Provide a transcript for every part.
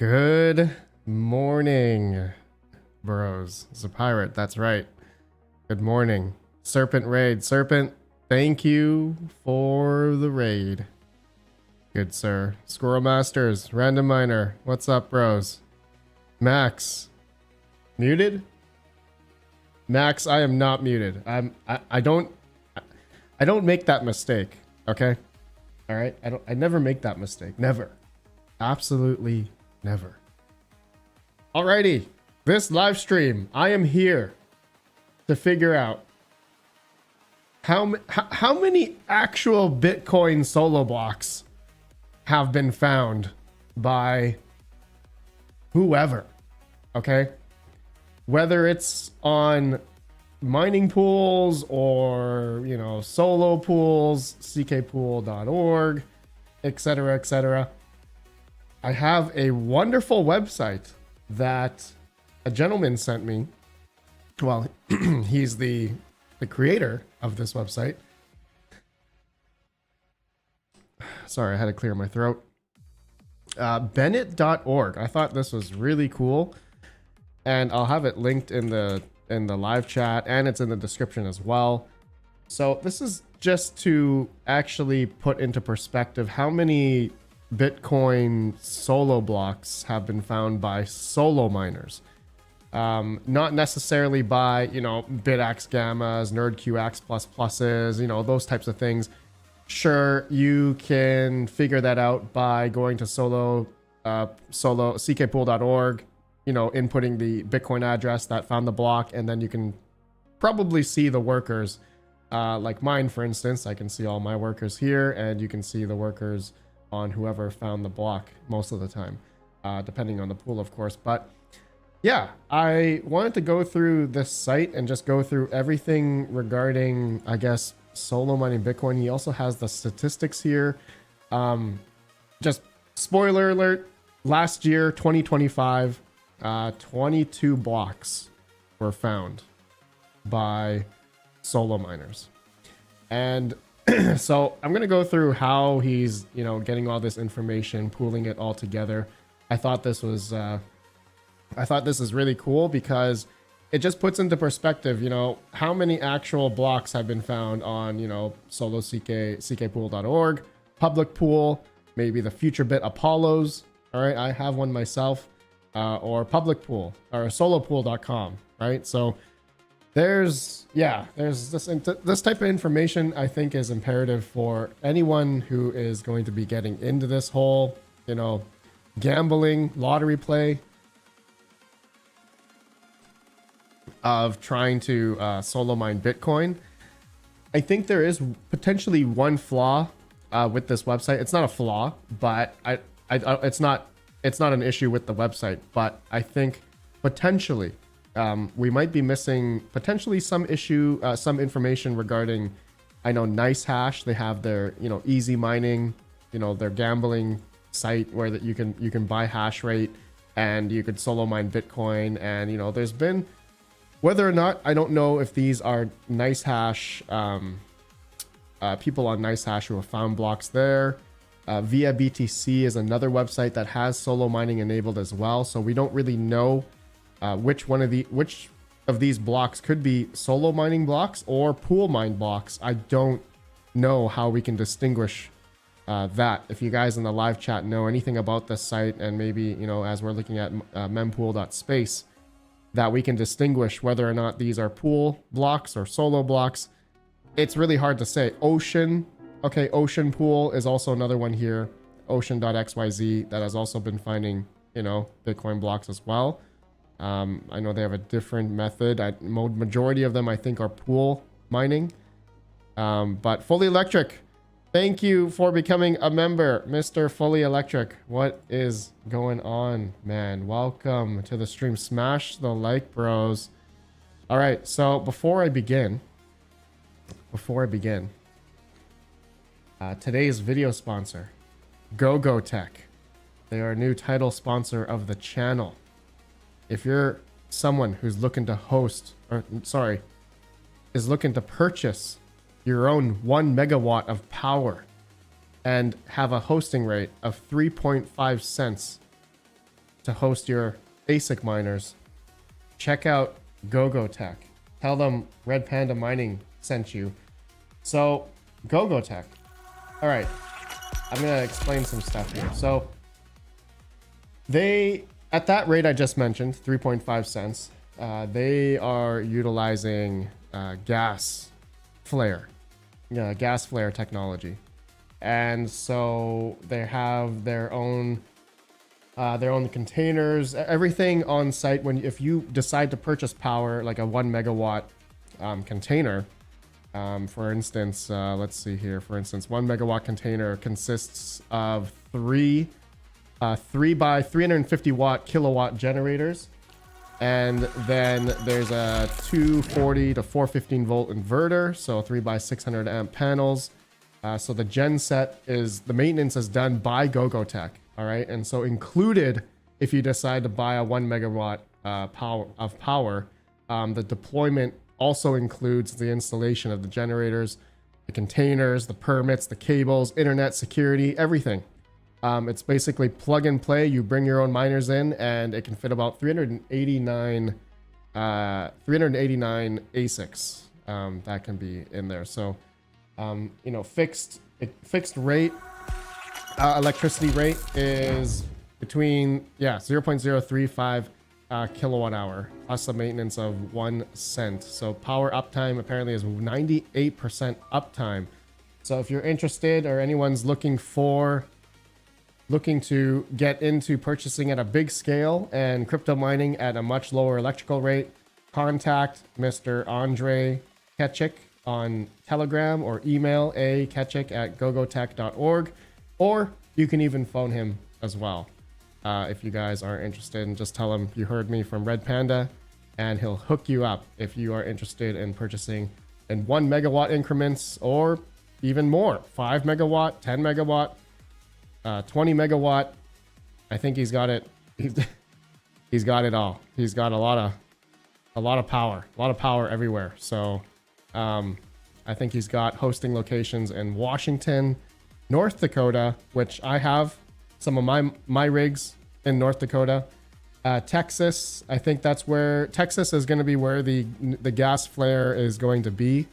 Good morning, bros. It's a pirate, that's right. Good morning. Serpent raid. Serpent, thank you for the raid. Good sir. Squirrel Masters, Random Miner, what's up, bros? Max, muted? Max, I am not muted. I don't make that mistake, okay? All right? I never make that mistake. Never. Absolutely never. Alrighty, this live stream, I am here to figure out how many actual Bitcoin solo blocks have been found by whoever, okay? Whether it's on mining pools or, you know, solo pools, ckpool.org, etc., etc. I have a wonderful website that a gentleman sent me. Well, he's the creator of this website. Sorry, I had to clear my throat. Bennett.org. I thought this was really cool, and I'll have it linked in the live chat, and it's in the description as well. So this is just to actually put into perspective how many Bitcoin solo blocks have been found by solo miners. Not necessarily by, you know, BitAxe Gammas, NerdQX pluses, you know, those types of things. Sure, you can figure that out by going to ckpool.org, you know, inputting the Bitcoin address that found the block, and then you can probably see the workers. Like mine, for instance, I can see all my workers here, and you can see the workers on whoever found the block most of the time, depending on the pool, of course. But yeah, I wanted to go through this site and just go through everything regarding, I guess, solo mining Bitcoin. He also has the statistics here. Just spoiler alert, last year, 2025, 22 blocks were found by solo miners. And so I'm going to go through how he's, you know, getting all this information, pooling it all together. I thought this is really cool because it just puts into perspective, you know, how many actual blocks have been found on, you know, solo ckpool.org, public pool, maybe the future bit Apollos. All right. I have one myself, or public pool or solopool.com. Right. So there's this type of information I think is imperative for anyone who is going to be getting into this whole, you know, gambling lottery play of trying to solo mine Bitcoin. I think there is potentially one flaw with this website. It's not a flaw, but it's not an issue with the website, but I think potentially we might be missing potentially some information regarding, I know NiceHash, they have their, you know, easy mining, you know, their gambling site where that you can buy hash rate and you could solo mine Bitcoin. And, you know, there's been, whether or not, I don't know if these are NiceHash, people on NiceHash who have found blocks there. Via BTC is another website that has solo mining enabled as well. So we don't really know which of these blocks could be solo mining blocks or pool mine blocks. I don't know how we can distinguish that. If you guys in the live chat know anything about this site, and maybe, you know, as we're looking at mempool.space, that we can distinguish whether or not these are pool blocks or solo blocks, it's really hard to say. Ocean, okay, Ocean Pool is also another one here, ocean.xyz, that has also been finding, you know, Bitcoin blocks as well. I know they have a different method. Majority of them, I think, are pool mining. But Fully Electric, thank you for becoming a member, Mr. Fully Electric. What is going on, man? Welcome to the stream. Smash the like, bros. All right, so before I begin, today's video sponsor, GoGo Tech. They are a new title sponsor of the channel. If you're someone who's looking to is looking to purchase your own 1 megawatt of power and have a hosting rate of 3.5 cents to host your ASIC miners, check out GoGoTech. Tell them Red Panda Mining sent you. So, GoGoTech. All right, I'm gonna explain some stuff here. So, they, at that rate I just mentioned, 3.5 cents, they are utilizing gas flare technology. And so they have their own containers, everything on site. If you decide to purchase power, like a 1 megawatt container, for instance, let's see here. For instance, 1 megawatt container consists of three by 350 watt kilowatt generators, and then there's a 240 to 415 volt inverter, so 3 by 600 amp panels. So the gen set is, the maintenance is done by GoGoTech. All right, and so included, if you decide to buy a 1 megawatt power, the deployment also includes the installation of the generators, the containers, the permits, the cables, internet security, everything. It's basically plug and play. You bring your own miners in, and it can fit about 389 ASICs that can be in there. So, you know, fixed rate electricity rate is between 0.035 kilowatt hour plus a maintenance of 1 cent. So power uptime apparently is 98% uptime. So if you're interested, or anyone's looking to get into purchasing at a big scale and crypto mining at a much lower electrical rate, contact Mr. Andre Ketchik on Telegram, or email aketchik@gogotech.org, or you can even phone him as well. If you guys are interested, and just tell him you heard me from Red Panda, and he'll hook you up if you are interested in purchasing in 1 megawatt increments, or even more, 5 megawatt, 10 megawatt, 20 megawatt. I think he's got it. He's got it all. He's got a lot of power everywhere. So I think he's got hosting locations in Washington, North Dakota, which I have some of my rigs in North Dakota, Texas. I think that's where Texas is going to be where the gas flare is going to be.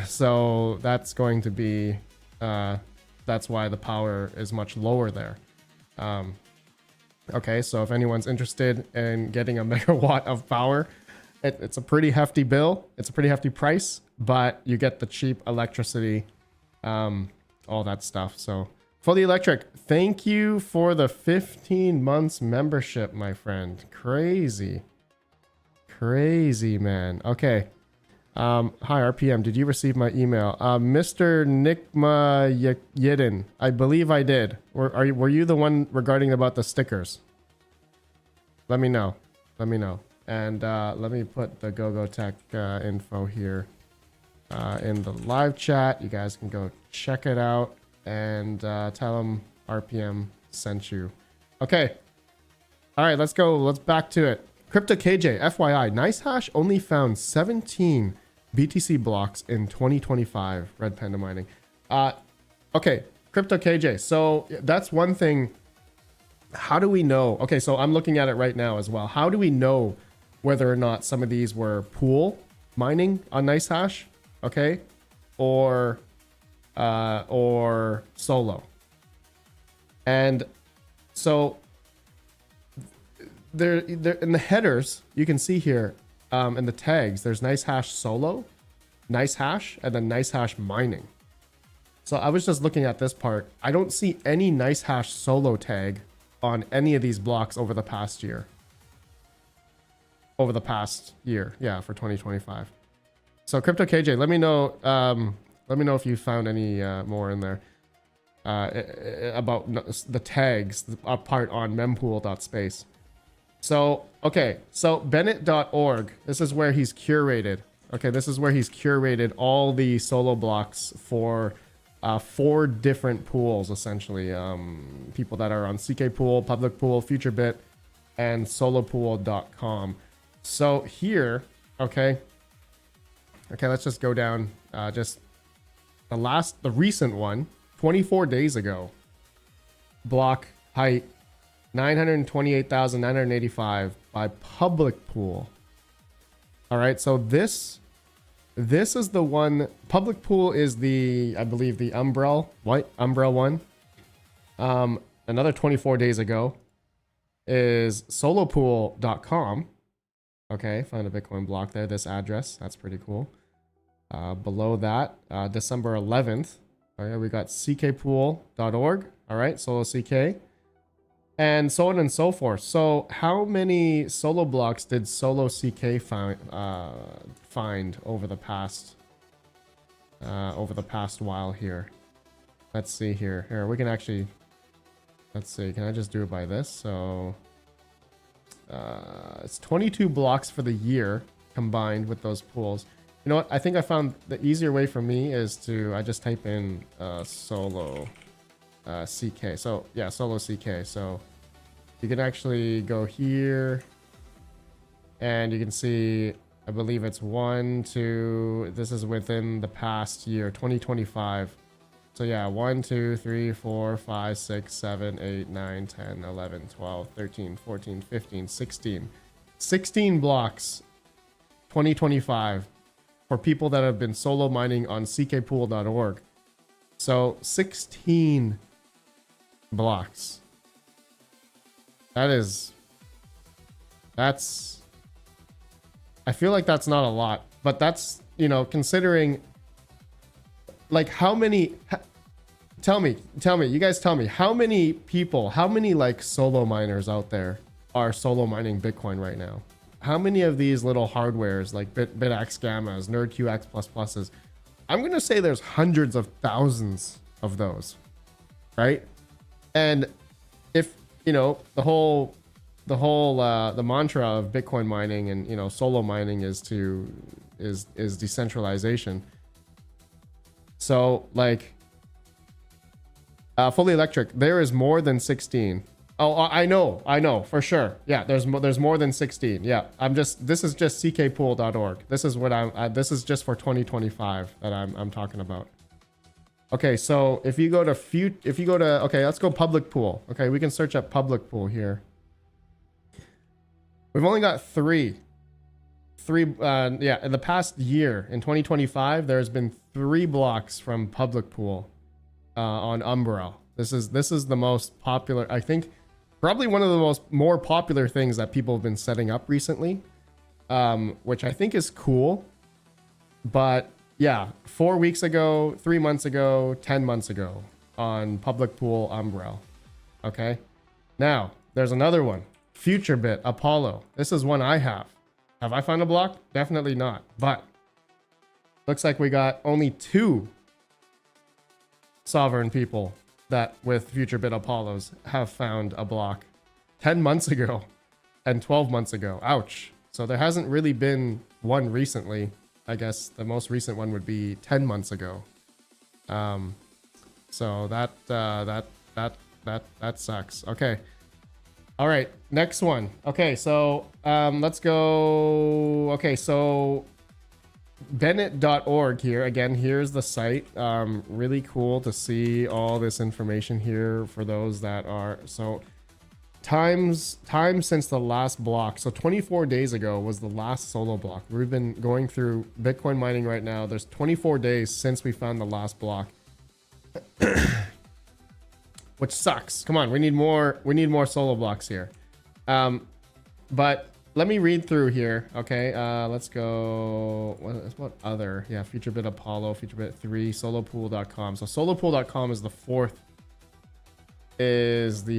So that's going to be that's why the power is much lower there. Okay, so if anyone's interested in getting a megawatt of power, it's a pretty hefty bill. It's a pretty hefty price, but you get the cheap electricity, all that stuff. So Fully Electric, thank you for the 15 months membership, my friend. Crazy, man. Okay. Hi, RPM. Did you receive my email? Mr. Nikma Yedin, I believe I did. Were you the one regarding about the stickers? Let me know. And let me put the GoGoTech info here in the live chat. You guys can go check it out and tell them RPM sent you. Okay. All right, let's go. Let's back to it. Crypto KJ, FYI, NiceHash only found 17 BTC blocks in 2025. Red Panda Mining. Okay, Crypto KJ. So that's one thing. How do we know? Okay, so I'm looking at it right now as well. How do we know whether or not some of these were pool mining on NiceHash? Okay, or solo. And so there in the headers, you can see here in the tags, there's NiceHash solo, NiceHash, and then NiceHash mining. So I was just looking at this part. I don't see any NiceHash solo tag on any of these blocks over the past year. Yeah, for 2025. So Crypto KJ, let me know. Let me know if you found any more in there about the tags part on mempool.space. So, okay, so Bennett.org, this is where he's curated. Okay, this is where he's curated all the solo blocks for 4 different pools, essentially. People that are on CK Pool, Public Pool, FutureBit, and solopool.com. So here, okay, let's just go down, just the recent one, 24 days ago. Block height 928,985 by public pool. All right, so this is the one. Public pool is the, I believe, the Umbrel one. Another 24 days ago is solopool.com. Okay, found a Bitcoin block there. This address, that's pretty cool. Below that, December 11th. All right, we got ckpool.org. All right, solo CK. And so on and so forth. So how many solo blocks did solo CK find over the past while here? Let's see here. Here, we can actually, let's see, can I just do it by this? So it's 22 blocks for the year combined with those pools. You know what? I think I found the easier way for me is to, I just type in solo CK. So yeah, solo CK. So you can actually go here and you can see, I believe it's 1, 2, this is within the past year, 2025. So yeah, 1, 2, 3, 4, 5, 6, 7, 8, 9, 10, 11, 12, 13, 14, 15, 16. 16 blocks, 2025, for people that have been solo mining on ckpool.org. So 16 blocks. That's, I feel like that's not a lot, but that's, you know, considering like how many, tell me, you guys tell me, how many people, how many like solo miners out there are solo mining Bitcoin right now? How many of these little hardwares like BitX Gammas, NerdQX pluses? I'm going to say there's hundreds of thousands of those, right? And if, you know, the mantra of Bitcoin mining and, you know, solo mining is decentralization. So like fully electric, there is more than 16. Oh, I know for sure. Yeah, there's more than 16. Yeah, this is just ckpool.org. This is what this is just for 2025 that I'm talking about. Okay, so if you go to okay, let's go public pool. Okay, we can search up public pool here. We've only got three, yeah, in the past year, in 2025, there's been 3 blocks from public pool on Umbrel. This is the most popular, I think, probably one of the more popular things that people have been setting up recently, which I think is cool. But yeah, 4 weeks ago, 3 months ago, 10 months ago on public pool Umbrel. Okay, now there's another one, FutureBit Apollo. This is one I have. Have I found a block? Definitely not. But looks like we got only 2 sovereign people that with FutureBit Apollos have found a block 10 months ago and 12 months ago. Ouch. So there hasn't really been one recently. I guess the most recent one would be 10 months ago. So that sucks. Okay. All right, next one. Okay, so let's go. Okay, so Bennett.org here. Again, here's the site. Really cool to see all this information here for those that are. So time since the last block. So 24 days ago was the last solo block. We've been going through Bitcoin mining right now. There's 24 days since we found the last block. Which sucks. Come on, we need more solo blocks here. But let me read through here. Okay, let's go. What other? Yeah, FutureBit Apollo, FutureBit 3, solopool.com. So solopool.com is the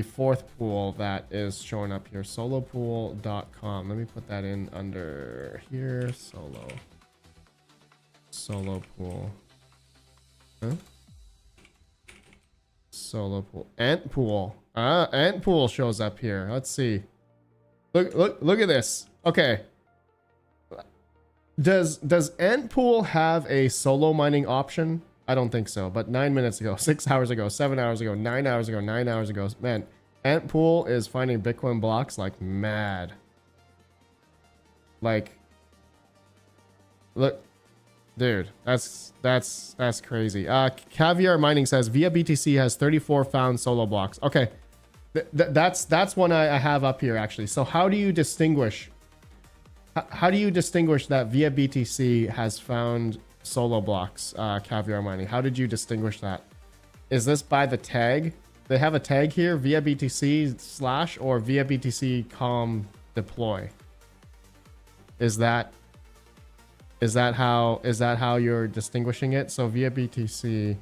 fourth pool that is showing up here. Solopool.com. Let me put that in under here. Solo pool. Huh? Solo pool. Ant pool. Ant pool shows up here. Let's see. Look at this. Okay. Does Ant pool have a solo mining option? I don't think so. But 9 minutes ago, 6 hours ago, 7 hours ago, 9 hours ago, 9 hours ago, man, Ant pool is finding Bitcoin blocks like mad. Like, look. Dude, that's crazy. Caviar Mining says Via BTC has 34 found solo blocks. Okay, That's one I have up here actually. So how do you distinguish? How do you distinguish that Via BTC has found solo blocks, caviar mining? How did you distinguish that? Is this by the tag? They have a tag here, Via BTC / or Via BTC com deploy. Is that how you're distinguishing it? So Via BTC,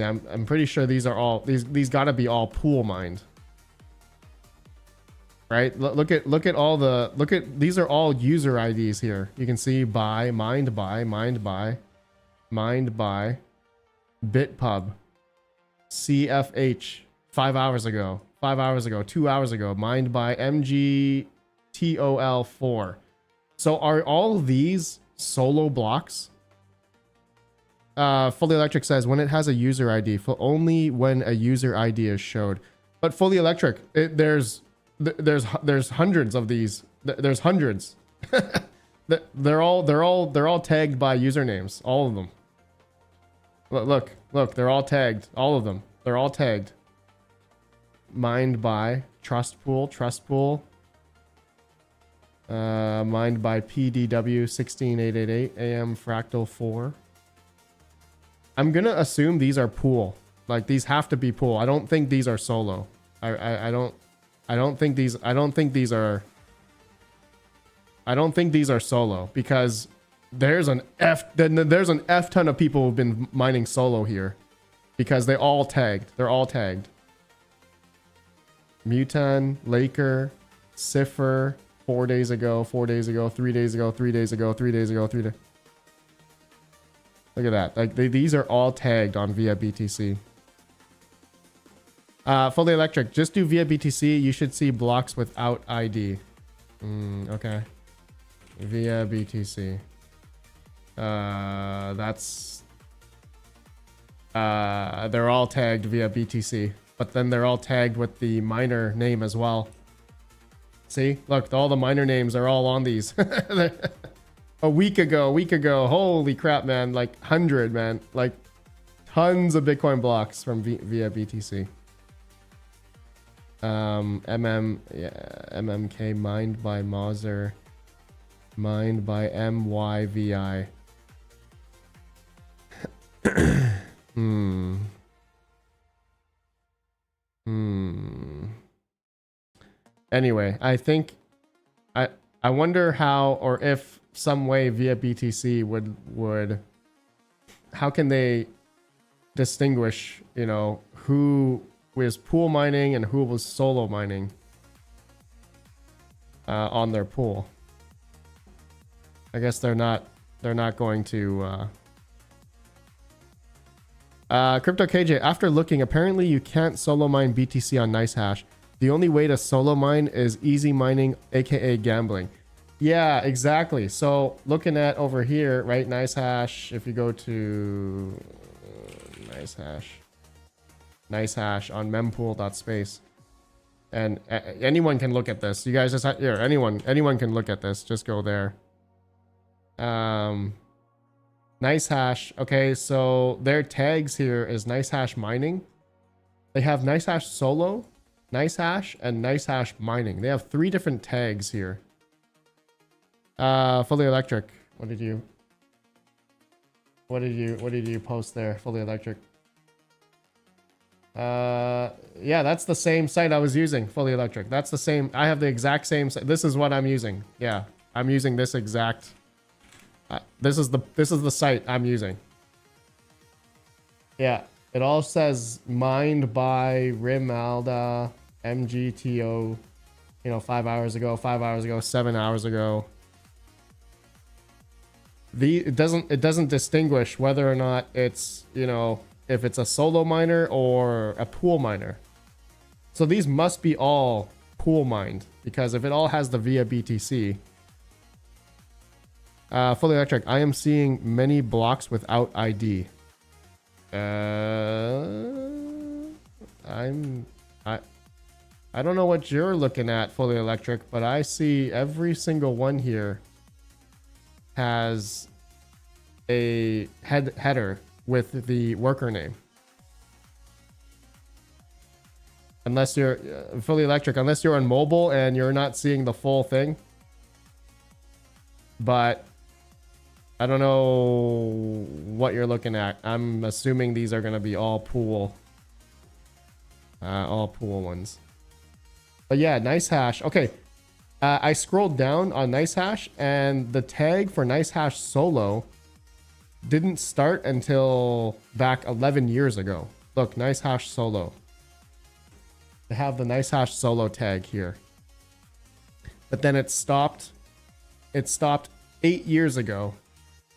I'm pretty sure these are all these gotta be all pool mined. Right? Look at these are all user IDs here. You can see by, mined by, Bitpub, CFH 5 hours ago, 2 hours ago, mined by MGTOL4. So are all these solo blocks? Fully Electric says when it has a user ID, only when a user ID is showed. But Fully Electric, there's hundreds of these. There's hundreds. they're all tagged by usernames. All of them. Look, they're all tagged. All of them. They're all tagged. Mined by Trust Pool. Mined by PDW 16888 AM Fractal 4. I'm gonna assume these are pool. Like these have to be pool. I don't think these are solo. I don't think these are solo because there's an F ton of people who've been mining solo here because they're all tagged. Mutan, Laker, Cipher, 4 days ago, 3 days ago. Look at that. Like these are all tagged on Via BTC. Fully Electric, just do Via BTC. You should see blocks without ID. Okay. Via BTC. They're all tagged via BTC, but then they're all tagged with the miner name as well. See, look, all the miner names are all on these. a week ago, holy crap, man, like 100, man, like tons of Bitcoin blocks from via BTC. MMK mined by Mozer, mined by MYVI. Anyway, I think I wonder how or if some way via BTC would how can they distinguish, you know, who was pool mining and who was solo mining on their pool. I guess they're not going to Crypto KJ, after looking, apparently you can't solo mine BTC on NiceHash. The only way to solo mine is easy mining, aka gambling. Yeah, exactly. So looking at over here, right, NiceHash, if you go to NiceHash on mempool.space, and anyone can look at this. You guys just here, anyone can look at this. Just go there. NiceHash. Okay, so their tags here is NiceHash mining. They have NiceHash solo, NiceHash, and NiceHash mining. They have 3 different tags here. Fully Electric. What did you post there? Fully Electric. Yeah, that's the same site I was using. Fully Electric. That's the same. I have the exact same site. This is what I'm using. Yeah, I'm using this exact. This is the site I'm using. Yeah, it all says mined by Rimalda MGTO. You know, 5 hours ago, 7 hours ago. It doesn't distinguish whether or not it's, you know, if it's a solo miner or a pool miner. So these must be all pool mined, because if it all has the via BTC. Fully Electric, I am seeing many blocks without ID. I don't know what you're looking at, Fully Electric, but I see every single one here has a header with the worker name. Unless you're fully electric, unless you're on mobile and you're not seeing the full thing. But I don't know what you're looking at. I'm assuming these are going to be all pool ones. But yeah, nice hash. Okay. I scrolled down on nice hash and the tag for nice hash solo didn't start until back 11 years ago. Look, nice hash solo. They have the nice hash solo tag here. But then it stopped 8 years ago.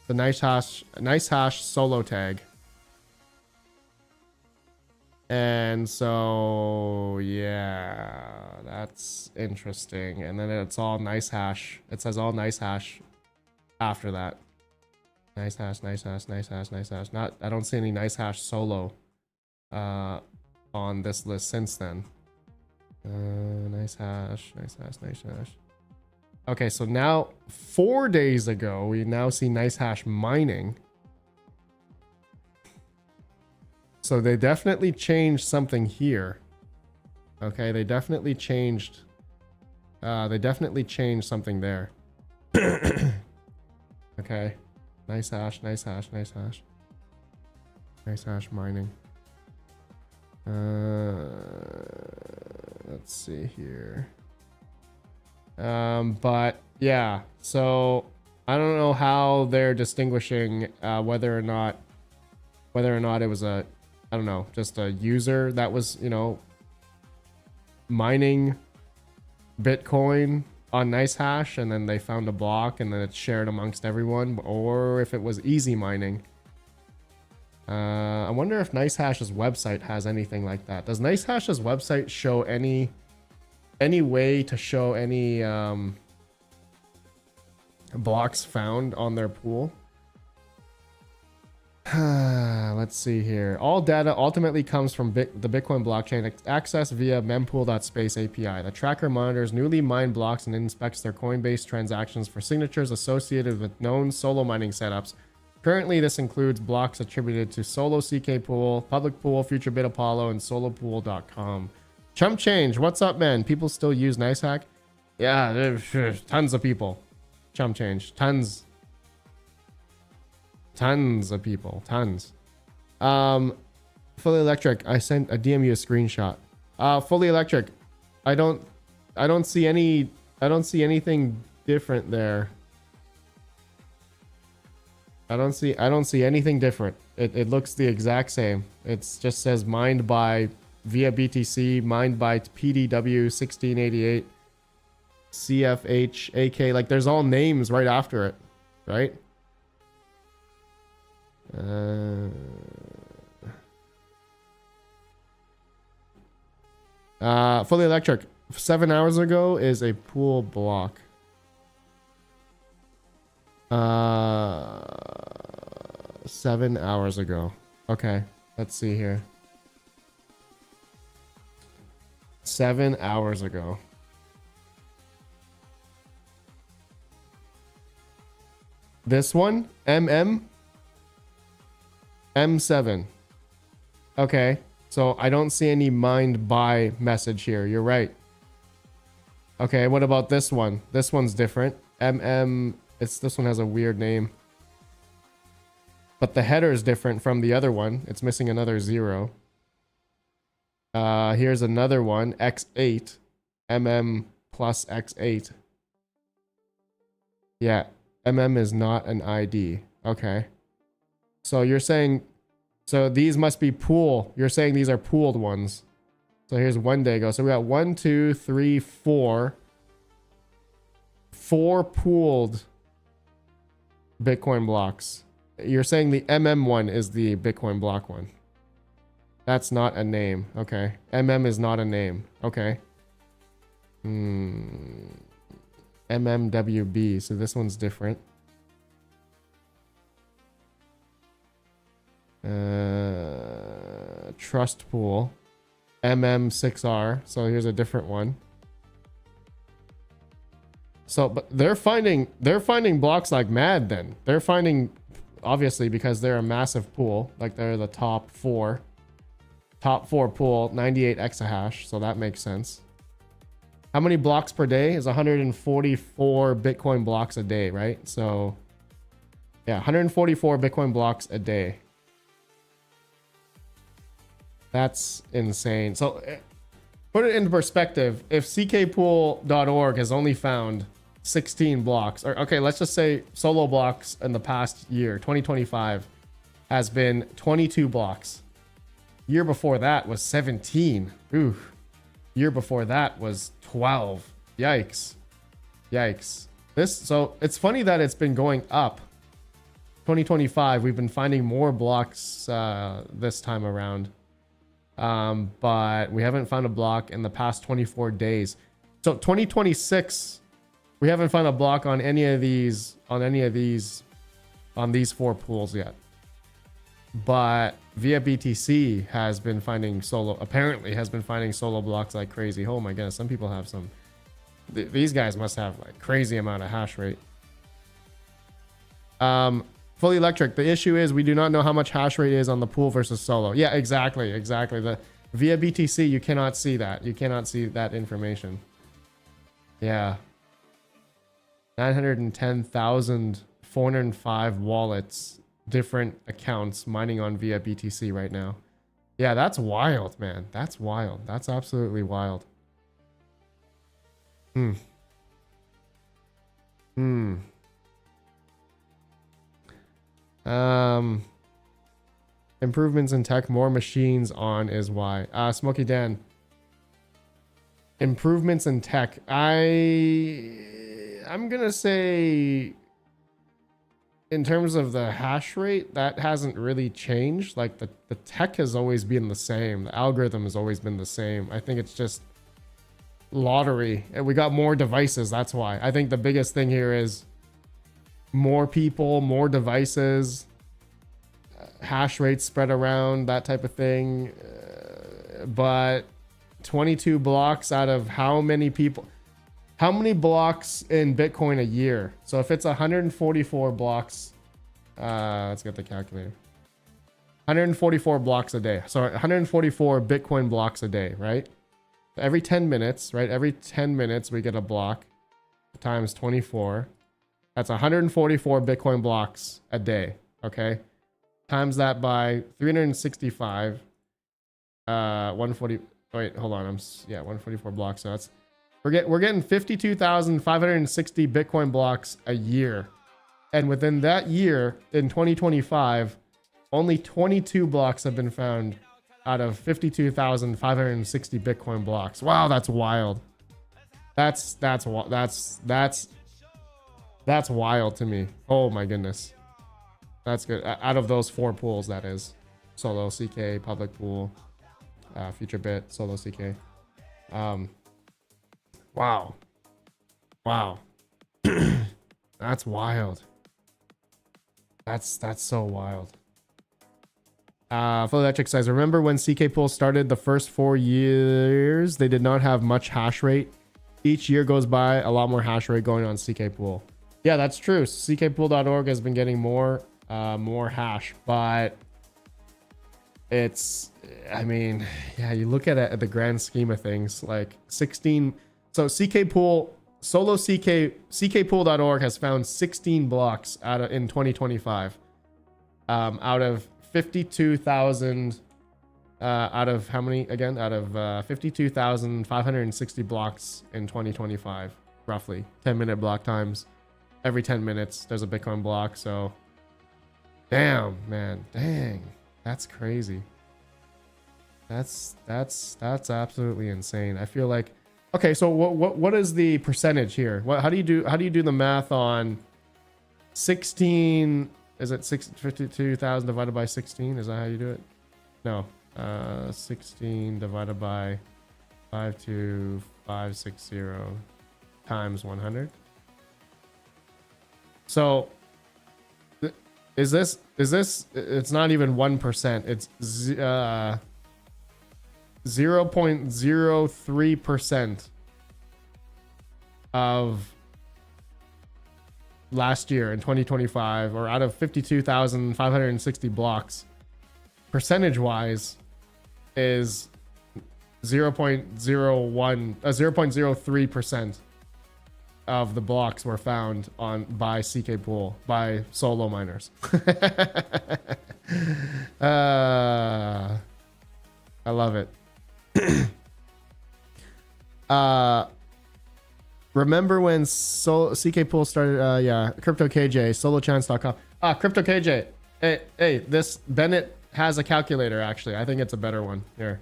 The nice hash solo tag. And so yeah, that's interesting. And then it's all nice hash. It says all nice hash after that. Nice hash, nice hash, nice hash, nice hash. Not, I don't see any nice hash solo on this list since then. Nice hash, nice hash, nice hash. Okay, so now 4 days ago, we now see nice hash mining. So they definitely changed something here. Okay, they definitely changed something there. Okay. Nice hash, nice hash, nice hash. Nice hash mining. Let's see here. But yeah, so I don't know how they're distinguishing whether or not it was a, I don't know, just a user that was, you know, mining Bitcoin on nice hash and then they found a block and then it's shared amongst everyone, or if it was easy mining. I wonder if nice hash's website has anything like that. Does nice hash's website show any way to show any blocks found on their pool? Let's see here. All data ultimately comes from the Bitcoin blockchain, accessed via mempool.space API. The tracker monitors newly mined blocks and inspects their Coinbase transactions for signatures associated with known solo mining setups. Currently, this includes blocks attributed to Solo CK Pool, Public Pool, FutureBit Apollo, and SoloPool.com. Chump Change, what's up, man? People still use NiceHack? Yeah, there's tons of people. Chump Change, tons of people, tons. Fully Electric, I DM you a screenshot. Fully Electric, I don't see anything different there. I don't see anything different. It looks the exact same. It just says mined by via BTC, mined by PDW 1688, CFH, AK. Like there's all names right after it, right? Fully Electric, 7 hours ago is a pool block. 7 hours ago. Okay, let's see here. 7 hours ago. This one, M7. Okay, so I don't see any mined by message here. You're right. Okay, what about this one? This one's different. This one has a weird name. But the header is different from the other one. It's missing another 0. Here's another one, X8. plus X8. Yeah, is not an ID. Okay. So you're saying, so these must be pool. You're saying these are pooled ones. So here's 1 day ago. So we got 1, 2, 3, 4. 4 pooled Bitcoin blocks. You're saying the one is the Bitcoin block one. That's not a name. Okay. is not a name. Okay. MMWB. So this one's different. Trust pool. MM6R. So here's a different one. So, but they're finding blocks like mad then. They're finding, obviously, because they're a massive pool, like they're the top 4. Top 4 pool, 98 exahash, so that makes sense. How many blocks per day? Is 144 Bitcoin blocks a day, right? So yeah, 144 Bitcoin blocks a day. That's insane. So put it into perspective. If ckpool.org has only found 16 blocks, or okay, let's just say solo blocks in the past year, 2025, has been 22 blocks. Year before that was 17. Ooh. Year before that was 12. Yikes. Yikes. So it's funny that it's been going up. 2025, we've been finding more blocks this time around. But we haven't found a block in the past 24 days. So 2026, we haven't found a block on these 4 pools yet. But via BTC has been finding apparently has been finding solo blocks like crazy. Oh my goodness, some people have some. These guys must have like crazy amount of hash rate. Fully electric. The issue is we do not know how much hash rate is on the pool versus solo. Yeah, exactly. The via BTC, you cannot see that. You cannot see that information. Yeah. 910,405 wallets, different accounts mining on via BTC right now. Yeah, that's wild, man. That's wild. That's absolutely wild. Improvements in tech, more machines on is why. Smokey Dan. Improvements in tech. I'm gonna say in terms of the hash rate, that hasn't really changed. Like the tech has always been the same. The algorithm has always been the same. I think it's just lottery. And we got more devices, that's why. I think the biggest thing here is more people, more devices, hash rates spread around, that type of thing. But 22 blocks out of how many people? How many blocks in Bitcoin a year? So if it's 144 blocks, let's get the calculator. 144 blocks a day. So 144 Bitcoin blocks a day, right? Every 10 minutes, right? Every 10 minutes we get a block times 24. That's 144 Bitcoin blocks a day, okay? Times that by 365. 140. Wait, hold on. 144 blocks. So that's we're getting 52,560 Bitcoin blocks a year, and within that year, in 2025, only 22 blocks have been found out of 52,560 Bitcoin blocks. Wow, that's wild. That's wild to me. Oh my goodness. That's good. Out of those 4 pools, that is. Solo, CK, public pool, FutureBit, Solo, CK. Wow. Wow. That's wild. That's so wild. Full Electric says, remember when CK Pool started the first 4 years, they did not have much hash rate. Each year goes by, a lot more hash rate going on CK Pool. Yeah, that's true. ckpool.org has been getting more hash, but it's, I mean, yeah, you look at it at the grand scheme of things, like 16. So CK Pool, solo ckpool.org has found 16 blocks in 2025, out of 52,000, out of how many again? Out of 52,560 blocks in 2025, roughly 10-minute block times. Every 10 minutes, there's a Bitcoin block. So, damn, man, dang, that's crazy. That's absolutely insane. I feel like, okay, so what is the percentage here? How do you do the math on 16? Is it 52,000 divided by 16? Is that how you do it? No, 16 divided by 52560 times 100. So is this it's not even 1%. It's 0.03% of last year in 2025, or out of 52,560 blocks. Percentage wise, is 0.03% of the blocks were found by CK Pool, by solo miners. I love it. Remember when CK Pool started? Yeah, Crypto KJ, solochance.com. Crypto KJ. Hey, this Bennett has a calculator. Actually, I think it's a better one. Here,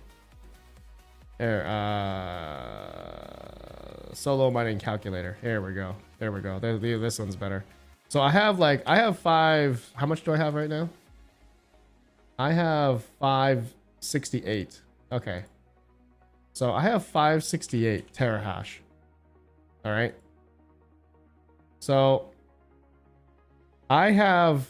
solo mining calculator. Here we go. There we go. This one's better. So I have 5. How much do I have right now? I have 568. Okay. So I have 568 terahash. All right. So I have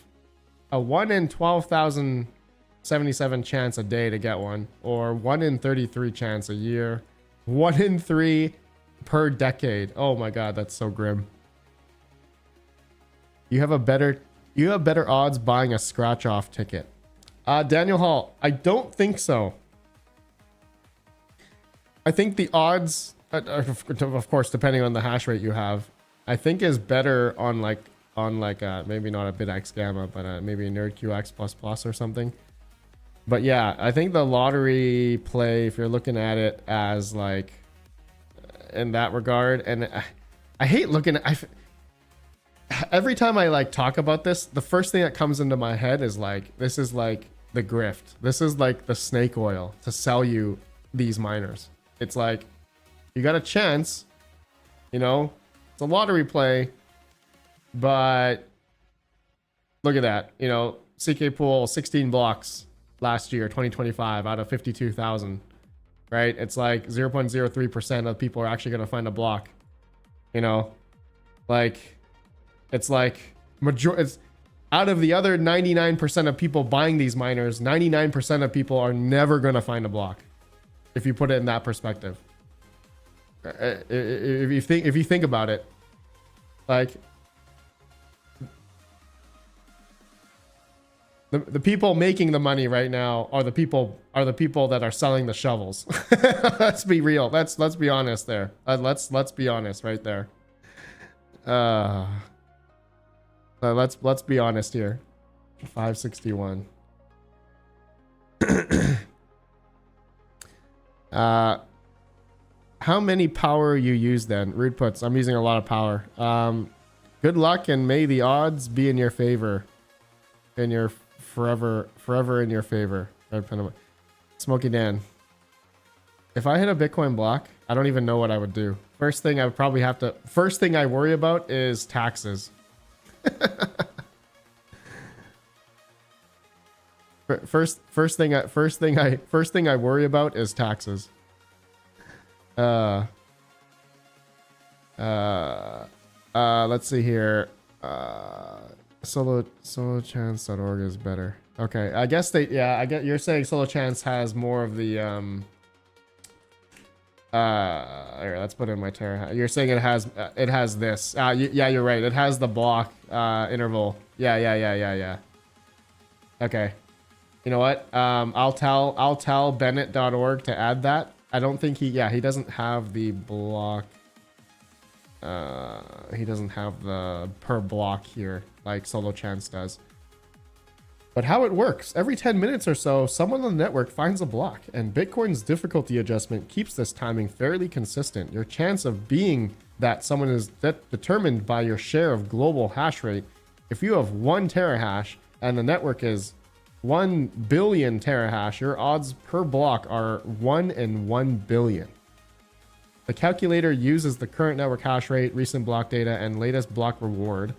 a 1 in 12,077 chance a day to get one, or 1 in 33 chance a year, 1 in 3 per decade. Oh my God, that's so grim. You have better odds buying a scratch off ticket. Daniel Hall, I don't think so. I think the odds, of course, depending on the hash rate you have, I think is better on maybe not a BitX Gamma, but maybe a NerdQX++ or something. But yeah, I think the lottery play, if you're looking at it as like in that regard, and I hate looking at. Every time I talk about this, the first thing that comes into my head is this is like the grift. This is like the snake oil to sell you these miners. It's like you got a chance, it's a lottery play, but look at that. CK Pool 16 blocks last year, 2025 out of 52,000, right? It's like 0.03% of people are actually going to find a block, it's out of the other 99% of people buying these miners, 99% of people are never going to find a block. If you put it in that perspective, if you think about it, the people making the money right now are the people that are selling the shovels. Let's be real. Let's be honest there. Let's be honest right there. Let's be honest here. 561. How many power you use then? Rude puts. I'm using a lot of power. Good luck and may the odds be in your favor. In your forever in your favor. Smokey Dan. If I hit a Bitcoin block, I don't even know what I would do. First thing I worry about is taxes. First thing I worry about is taxes. Let's see here. Solochance.org is better. Okay, I guess you're saying Solochance has more of the here, let's put in my terahash. You're saying it has this. Yeah, you're right. It has the block interval. Yeah. Okay. You know what? I'll tell Bennett.org to add that. I don't think he doesn't have the block. He doesn't have the per block here like Solochance does. But how it works, every 10 minutes or so, someone on the network finds a block, and Bitcoin's difficulty adjustment keeps this timing fairly consistent. Your chance of being that someone is determined by your share of global hash rate. If you have 1 terahash and the network is 1 billion terahash, your odds per block are 1 in 1 billion. The calculator uses the current network hash rate, recent block data, and latest block reward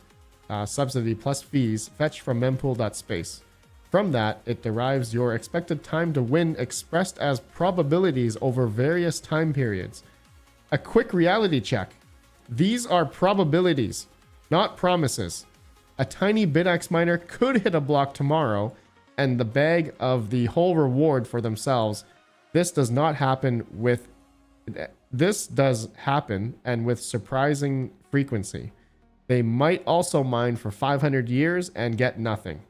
subsidy plus fees fetched from mempool.space. From that, it derives your expected time to win expressed as probabilities over various time periods. A quick reality check. These are probabilities, not promises. A tiny BitX miner could hit a block tomorrow and the bag of the whole reward for themselves. This does happen and with surprising frequency. They might also mine for 500 years and get nothing.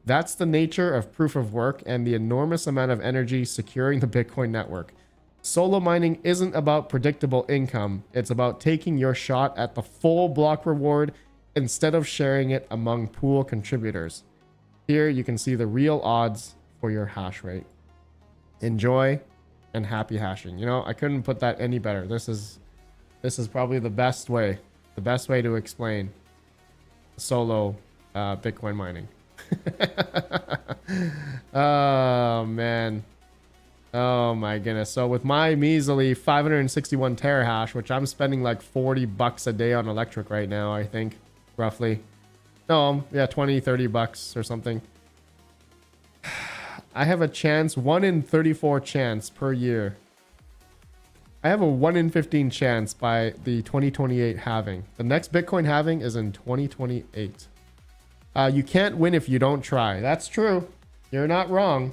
That's the nature of proof of work and the enormous amount of energy securing the Bitcoin network. Solo mining isn't about predictable income. It's about taking your shot at the full block reward instead of sharing it among pool contributors. Here you can see the real odds for your hash rate. Enjoy and happy hashing. You know, I couldn't put that any better. This is probably the best way to explain solo Bitcoin mining. Oh man, oh my goodness. So with my measly 561 terahash, which I'm spending like $40 a day on electric right now, I think roughly, no, yeah, 20-30 bucks or something, I have a chance, 1 in 34 chance per year. I have a 1 in 15 chance by the 2028 halving. The next Bitcoin halving is in 2028. You can't win if you don't try. That's true. You're not wrong.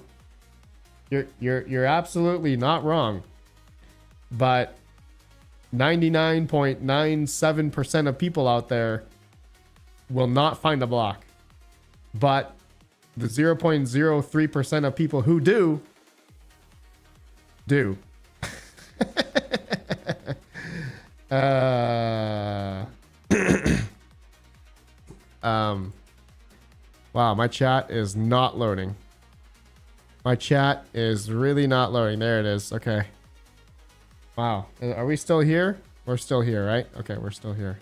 You're absolutely not wrong. But 99.97% of people out there will not find a block. But the 0.03% of people who do. Wow, my chat is not loading. My chat is really not loading. There it is. Okay. Wow. Are we still here? We're still here, right? Okay, we're still here.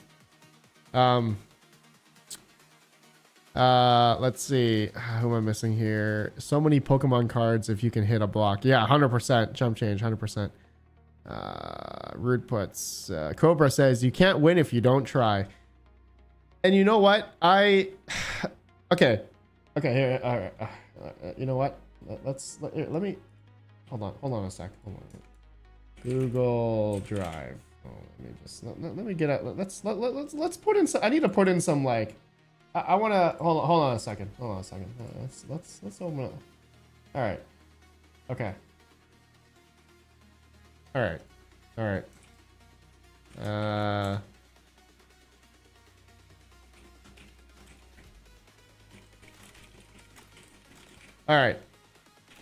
Let's see. Who am I missing here? So many Pokemon cards if you can hit a block. Yeah, 100%. Jump change, 100%. Rude puts. Cobra says, you can't win if you don't try. And you know what? Okay, here, all right. You know what? Let me hold on a sec. Hold on. Google Drive. Oh, let me just let me get out. Let's put in some. I need to put in some like. I want to hold on a second. Let's open it. All right. Okay. All right. All right,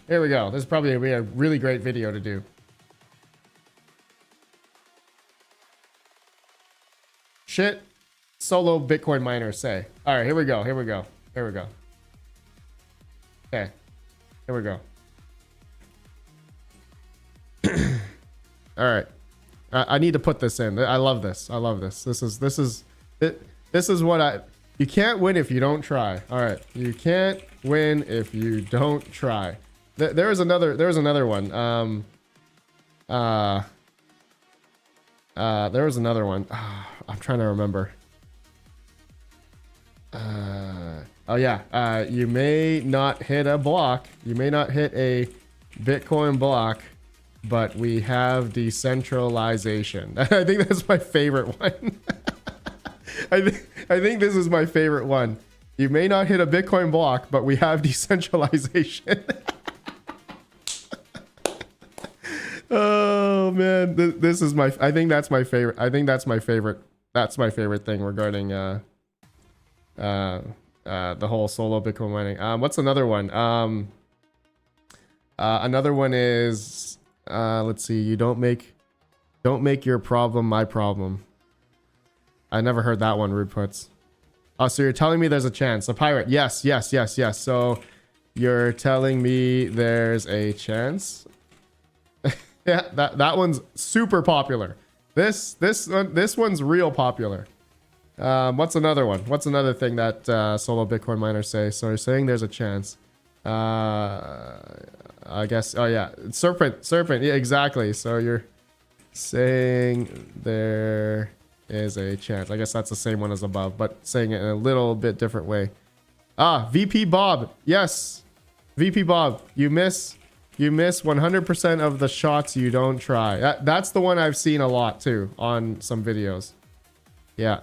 here we go. This is probably gonna be a really great video to do. Shit, solo Bitcoin miners say. All right, here we go. Okay, here we go. All right, I need to put this in. I love this. This is what you can't win if you don't try. All right, you can't win if you don't try. There's another one. There was another one. I'm trying to remember. Oh yeah. You may not hit a block. You may not hit a Bitcoin block, but we have decentralization. I think that's my favorite one. I think this is my favorite one. You may not hit a Bitcoin block, but we have decentralization. Oh man, this is my. I think that's my favorite. That's my favorite thing regarding the whole solo Bitcoin mining. What's another one? Another one is let's see. You don't make your problem my problem. I never heard that one. Rude puts. Oh, so you're telling me there's a chance. A pirate. Yes. So you're telling me there's a chance. Yeah, that one's super popular. This one's real popular. What's another one? What's another thing that solo Bitcoin miners say? So you're saying there's a chance. I guess. Oh yeah, serpent. Yeah, exactly. So you're saying there is a chance. I guess that's the same one as above, but saying it in a little bit different way. VP Bob. Yes, VP Bob. You miss 100% of the shots you don't try. That's the one I've seen a lot too on some videos. Yeah.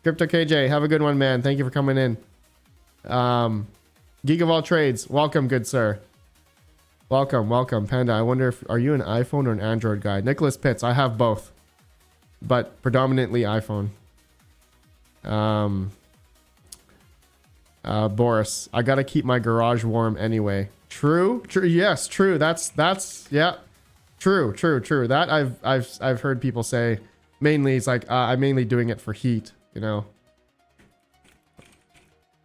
Crypto KJ, have a good one, man. Thank you for coming in. Geek of all trades, welcome, good sir. Welcome, Panda. I wonder if are you an iPhone or an Android guy? Nicholas Pitts, I have both, but predominantly iPhone. Boris, I gotta keep my garage warm anyway. True. Yes, true. That's yeah. True. That I've heard people say. Mainly, it's like I'm mainly doing it for heat. You know.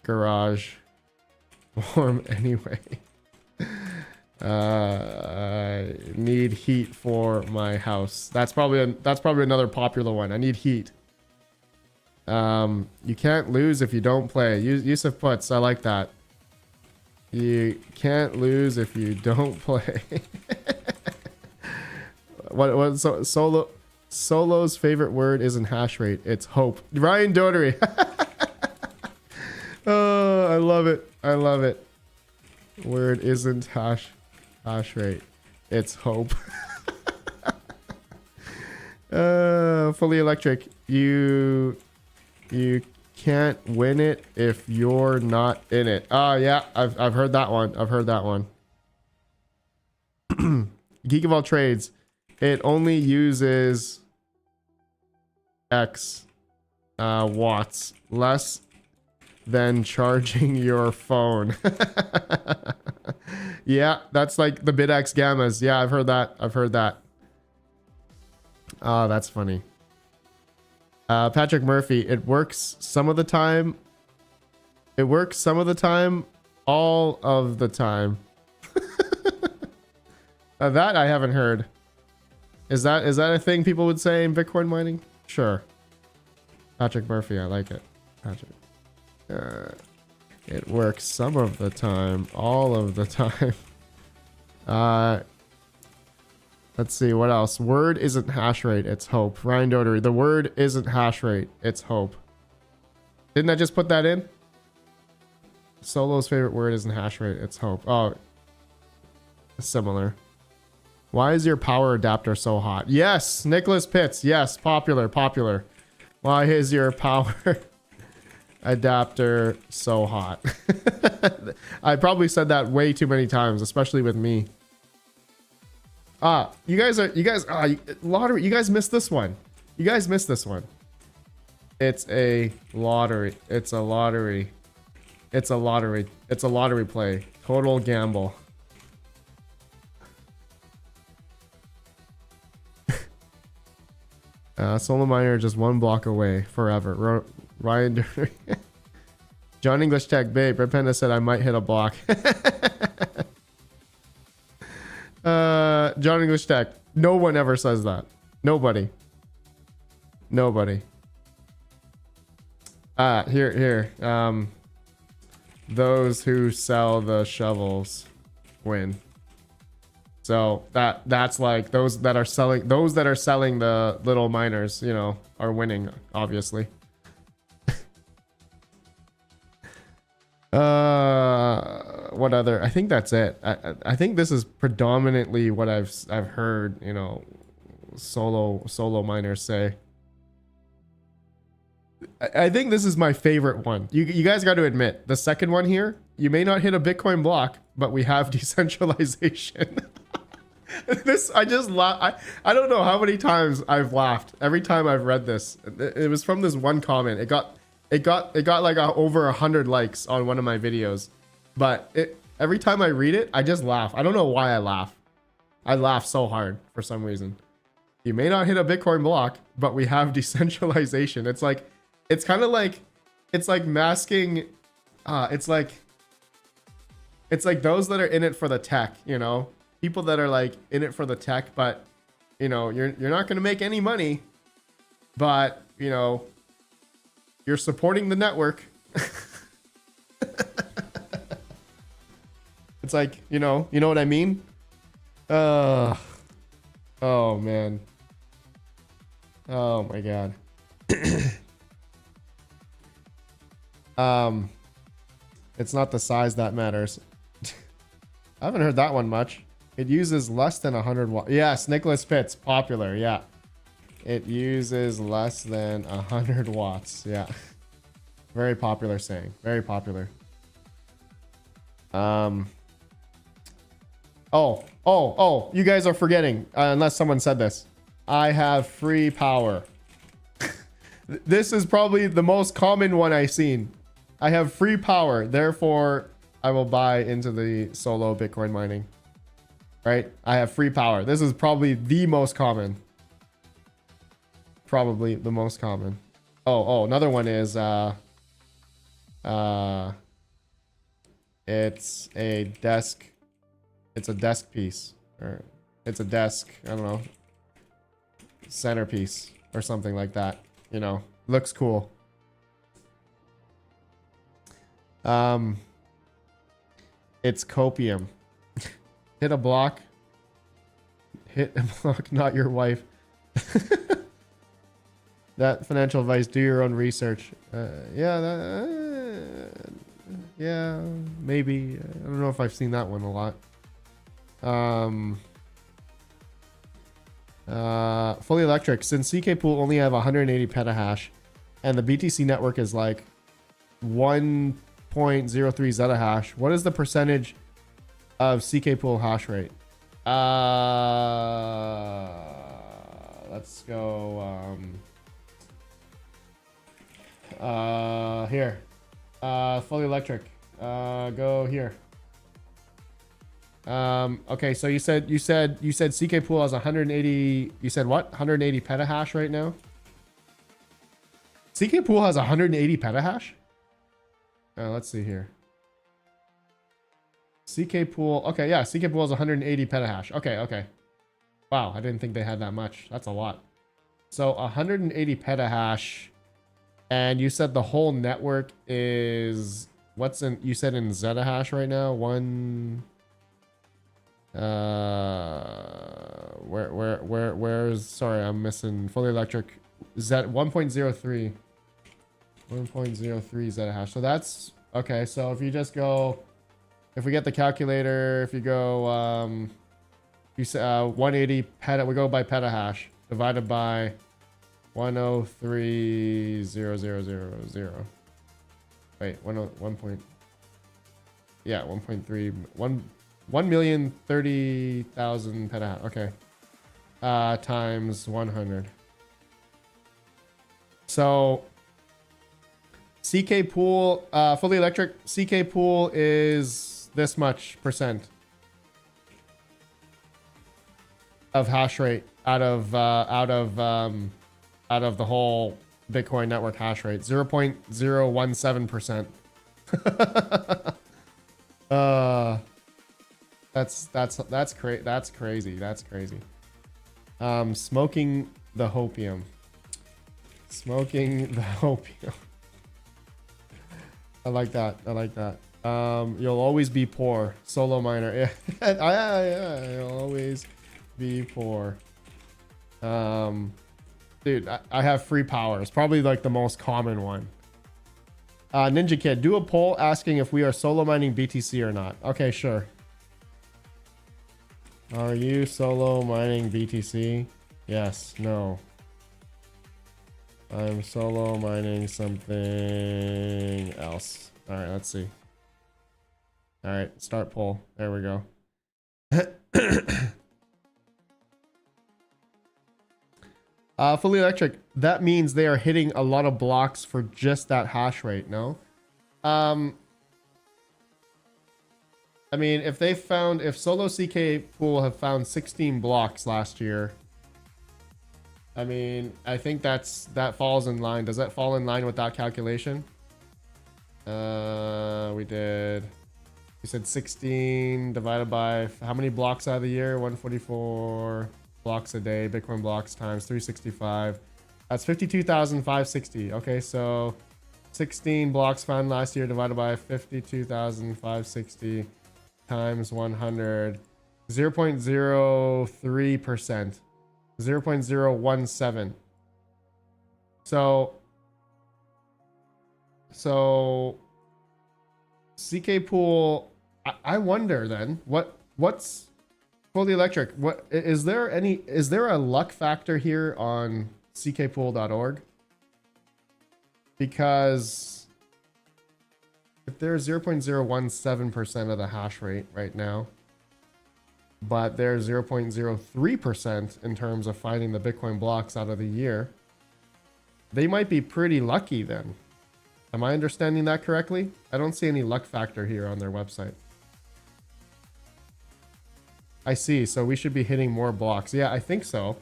Garage warm anyway. I need heat for my house. That's probably another popular one. I need heat. You can't lose if you don't play. Yusuf puts, I like that. You can't lose if you don't play. What Solo's favorite word isn't hash rate, it's hope. Ryan Dotery. Oh, I love it. I love it. Word isn't hash rate, it's hope. Fully electric. You can't win it if you're not in it. Oh yeah, I've heard that one. I've heard that one. Geek of all trades. It only uses X watts, less than charging your phone. Yeah, that's like the BitX gammas. Yeah, I've heard that. I've heard that. Oh, that's funny. Patrick Murphy, it works some of the time. It works some of the time, all of the time. That I haven't heard. Is that a thing people would say in Bitcoin mining? Sure. Patrick Murphy, I like it. Patrick. It works some of the time, all of the time. Let's see, what else? Word isn't hash rate, it's hope. Ryan Dotery, the word isn't hash rate, it's hope. Didn't I just put that in? Solo's favorite word isn't hash rate, it's hope. Oh, similar. Why is your power adapter so hot? Yes, Nicholas Pitts, yes, popular. Why is your power adapter so hot? I probably said that way too many times, especially with me. You guys lottery. You guys missed this one. It's a lottery. It's a lottery play. Total gamble. Solo miner just one block away forever. Ryan Durry. John English Tech, babe. Red Panda said I might hit a block. John English Tech. No one ever says that. Nobody. Here. Those who sell the shovels win. So that's like those that are selling the little miners, you know, are winning, obviously. What other? I think that's it. I think this is predominantly what I've heard, you know, solo miners say. I think this is my favorite one. You guys got to admit, the second one here, you may not hit a Bitcoin block, but we have decentralization. This, I just laugh. I don't know how many times I've laughed every time I've read this. It was from this one comment. It got like over 100 likes on one of my videos, but every time I read it, I just laugh. I don't know why I laugh. I laugh so hard for some reason. You may not hit a Bitcoin block, but we have decentralization. It's like, it's kind of like, it's like masking. It's like those that are in it for the tech, you know, people that are like in it for the tech, but you know, you're not going to make any money, but you know, you're supporting the network. It's like, you know what I mean? Oh man. Oh my God. It's not the size that matters. I haven't heard that one much. It uses less than 100 watts. Yes, Nicholas Pitts, popular. Yeah. It uses less than 100 watts. Yeah. Very popular saying. Very popular. Oh, you guys are forgetting, unless someone said this. I have free power. This is probably the most common one I've seen. I have free power. Therefore, I will buy into the solo Bitcoin mining. Right? I have free power. This is probably the most common. Probably the most common. Oh, another one is it's a desk. It's a desk piece. Or it's a desk, I don't know, centerpiece or something like that. You know, looks cool. It's copium. Hit a block. Hit a block, not your wife. That financial advice, do your own research. Yeah, yeah, maybe. I don't know if I've seen that one a lot. Fully electric. Since CK Pool only have 180 petahash and the BTC network is like 1.03 zettahash, what is the percentage of CK Pool hash rate? Let's go here. Fully electric. Go here. Okay, so you said CK Pool has 180. You said what? 180 petahash right now. CK Pool has 180 petahash. Let's see here. CK Pool. Okay, yeah, CK Pool has 180 petahash. Okay. Wow, I didn't think they had that much. That's a lot. So 180 petahash, and you said the whole network is what's in? You said in zettahash right now. Where's, sorry, I'm missing fully electric. Z 1.03 zettahash. So that's okay. So if you just go, if we get the calculator, if you go you say 180 peta, we go by petahash divided by 103,000. Wait, 1 point, yeah, 1.3 1,030,000 petahash. Okay. Times 100. So CK Pool, fully electric, CK Pool is this much percent of hash rate out of the whole Bitcoin network hash rate. 0.017%. That's crazy. That's crazy. Smoking the hopium. Smoking the hopium. I like that. You'll always be poor. Solo miner. Yeah. You'll always be poor. Dude, I have free power. It's probably like the most common one. Ninja Kid, do a poll asking if we are solo mining BTC or not. Okay, sure. Are you solo mining BTC? Yes, no. I'm solo mining something else. All right, let's see. All right, start poll. There we go. Fully electric. That means they are hitting a lot of blocks for just that hash rate, no? I mean, if Solo CK Pool have found 16 blocks last year, I mean, I think that falls in line. Does that fall in line with that calculation? We said 16 divided by how many blocks out of the year? 144 blocks a day. Bitcoin blocks times 365. That's 52,560. Okay, so 16 blocks found last year divided by 52,560 times 100. 0.03%. 0.017. So CK Pool, I wonder then what's fully electric. What is there a luck factor here on ckpool.org? Because if there's 0.017% of the hash rate right now, but there's 0.03% in terms of finding the Bitcoin blocks out of the year, they might be pretty lucky then. Am I understanding that correctly? I don't see any luck factor here on their website. I see. So we should be hitting more blocks. Yeah, I think so.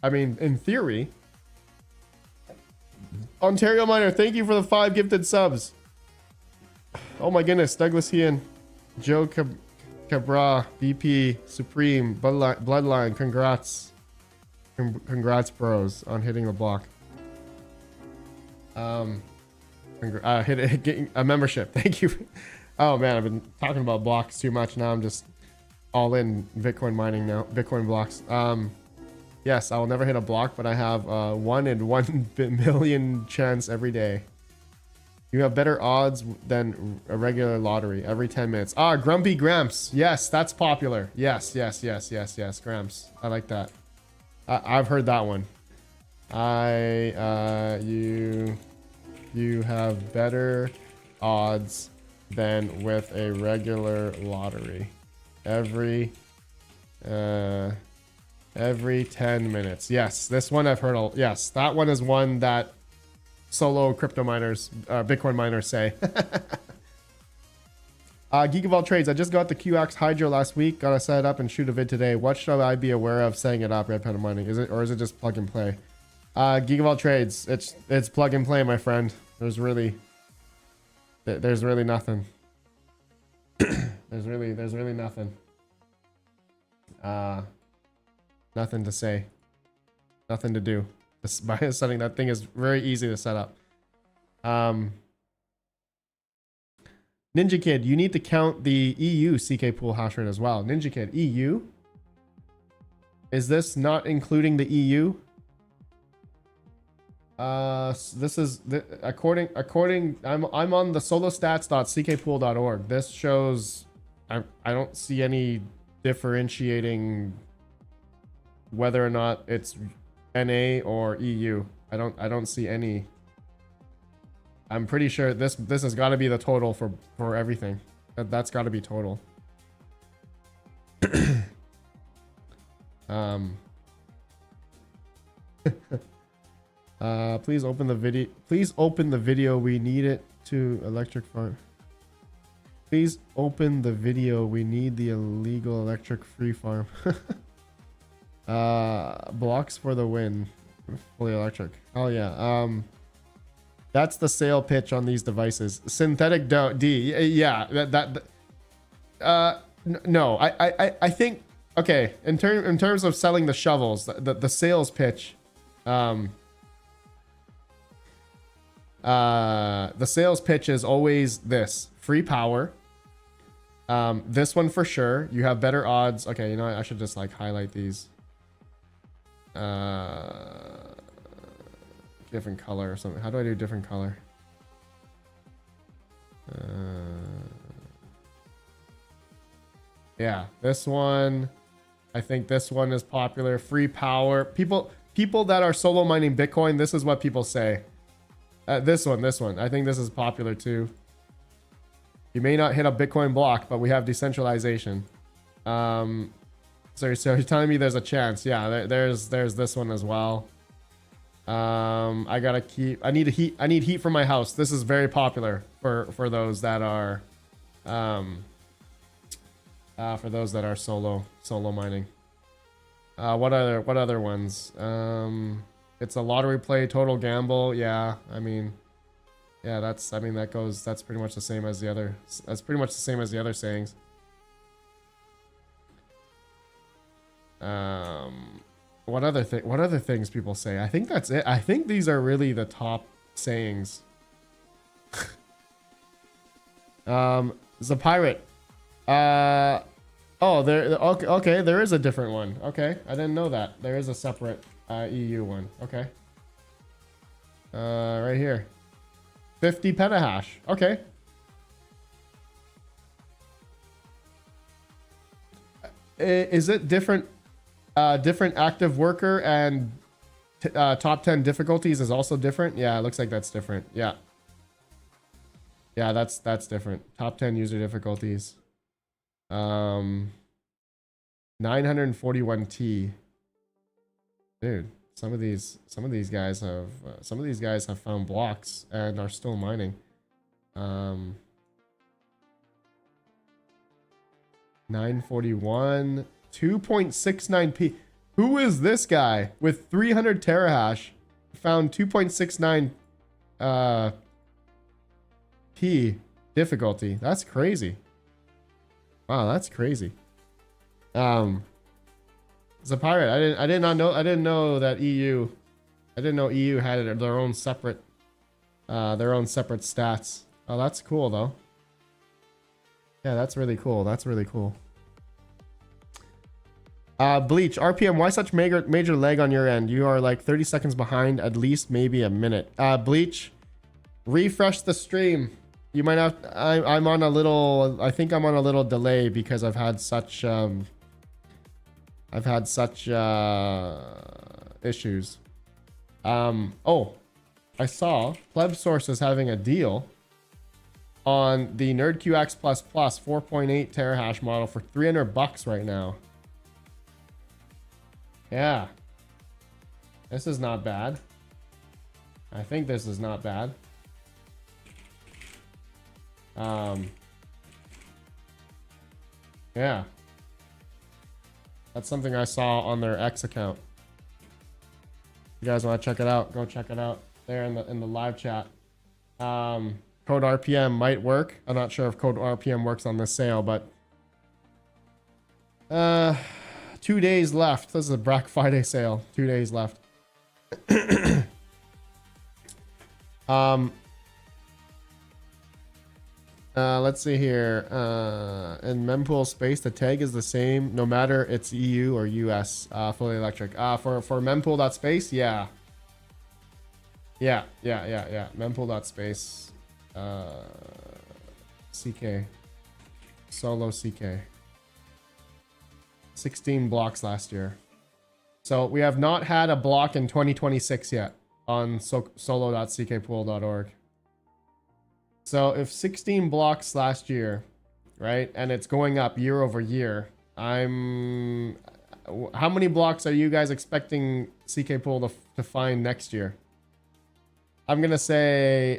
I mean, in theory. Ontario Miner, thank you for the 5 gifted subs. Oh my goodness. Douglas Hean, Joe Cabra, BP, Supreme, Bloodline. Congrats. Congrats, bros, on hitting the block. Getting a membership. Thank you. Oh man, I've been talking about blocks too much. Now I'm just all in Bitcoin mining now. Bitcoin blocks. Yes, I will never hit a block, but I have 1 in 1 million chance every day. You have better odds than a regular lottery every 10 minutes. Ah, Grumpy Gramps. Yes, that's popular. Yes. Gramps. I like that. I've heard that one. You have better odds than with a regular lottery every 10 minutes. Yes, this one I've heard. Yes, that one is one that solo crypto miners, Bitcoin miners say. Geek of all trades. I just got the QX Hydro last week. Gotta set it up and shoot a vid today. What should I be aware of setting it up? RedPandaMining. Is it just plug and play? Geek of all trades. It's plug and play, my friend. There's really nothing. there's really nothing. Nothing to say. Nothing to do. By setting that thing is very easy to set up. Ninja Kid, you need to count the EU CK pool hash rate as well. Ninja Kid, EU? Is this not including the EU? This is according I'm on the solostats.ckpool.org. This shows I don't see any differentiating whether or not it's NA or EU. I don't see any. I'm pretty sure this has got to be the total for everything. That's got to be total. Please open the video. Please open the video. We need it to electric farm. Please open the video. We need the illegal electric free farm. Blocks for the win. Fully electric. Oh yeah. That's the sale pitch on these devices. Synthetic D. Yeah. No. I think. Okay. In terms of selling the shovels, the sales pitch. The sales pitch is always this: free power. This one for sure. You have better odds. Okay, you know what? I should just like highlight these. Different color or something. How do I do different color? Yeah, this one. I think this one is popular. Free power. People that are solo mining Bitcoin, this is what people say. This one. I think this is popular too. You may not hit a Bitcoin block, but we have decentralization. So you're telling me there's a chance? Yeah, there's this one as well. I need heat for my house. This is very popular for those that are solo mining. What other ones? It's a lottery play, total gamble. Yeah, I mean, yeah, that's pretty much the same as the other. That's pretty much the same as the other sayings. What other things people say? I think that's it. I think these are really the top sayings. Zapirate. Oh, there. Okay, there is a different one. Okay, I didn't know that. There is a separate EU one. Okay. Right here. 50 petahash. Okay. Is it different? Different active worker and top 10 difficulties is also different. Yeah, it looks like that's different. Yeah. Yeah, that's different. Top 10 user difficulties. 941T. Dude, Some of these guys have found blocks and are still mining. 941, 2.69p. Who is this guy with 300 terahash? Found 2.69 p difficulty. That's crazy. Wow, that's crazy. It's a pirate. I did not know. I didn't know that EU. I didn't know EU had their own separate stats. Oh, that's cool though. Yeah, that's really cool. That's really cool. Bleach, RPM, why such major lag on your end? You are like 30 seconds behind, at least maybe a minute. Bleach, refresh the stream. You might have, I'm on a little, I think I'm on a little delay because I've had such issues. Oh, I saw Pleb Source is having a deal on the NerdQX++ 4.8 terahash model for $300 right now. Yeah. This is not bad. I think this is not bad. Yeah. That's something I saw on their X account. You guys want to check it out? Go check it out there in the live chat. Code RPM might work. I'm not sure if code RPM works on this sale, but 2 days left. This is a Black Friday sale. 2 days left. Let's see here. In mempool space, the tag is the same no matter it's EU or US. Fully electric. For mempool.space, yeah. Yeah. Mempool.space. CK. Solo CK. 16 blocks last year. So we have not had a block in 2026 yet on solo.ckpool.org. So if 16 blocks last year, right, and it's going up year over year, how many blocks are you guys expecting CK Pool to find next year? I'm gonna say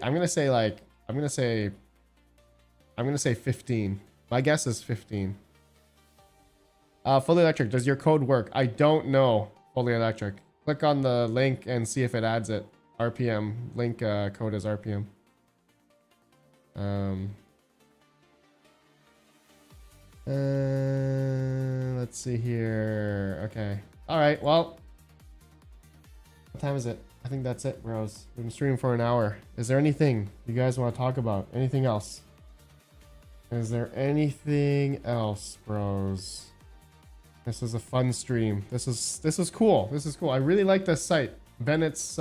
15. My guess is 15. Fully electric, does your code work? I don't know. Fully electric. Click on the link and see if it adds it. RPM link code is RPM. Let's see here. Okay. All right. Well, what time is it? I think that's it, bros. We've been streaming for an hour. Is there anything you guys want to talk about? Anything else? Is there anything else, bros? This is a fun stream. This is cool. This is cool. I really like this site. Bennett's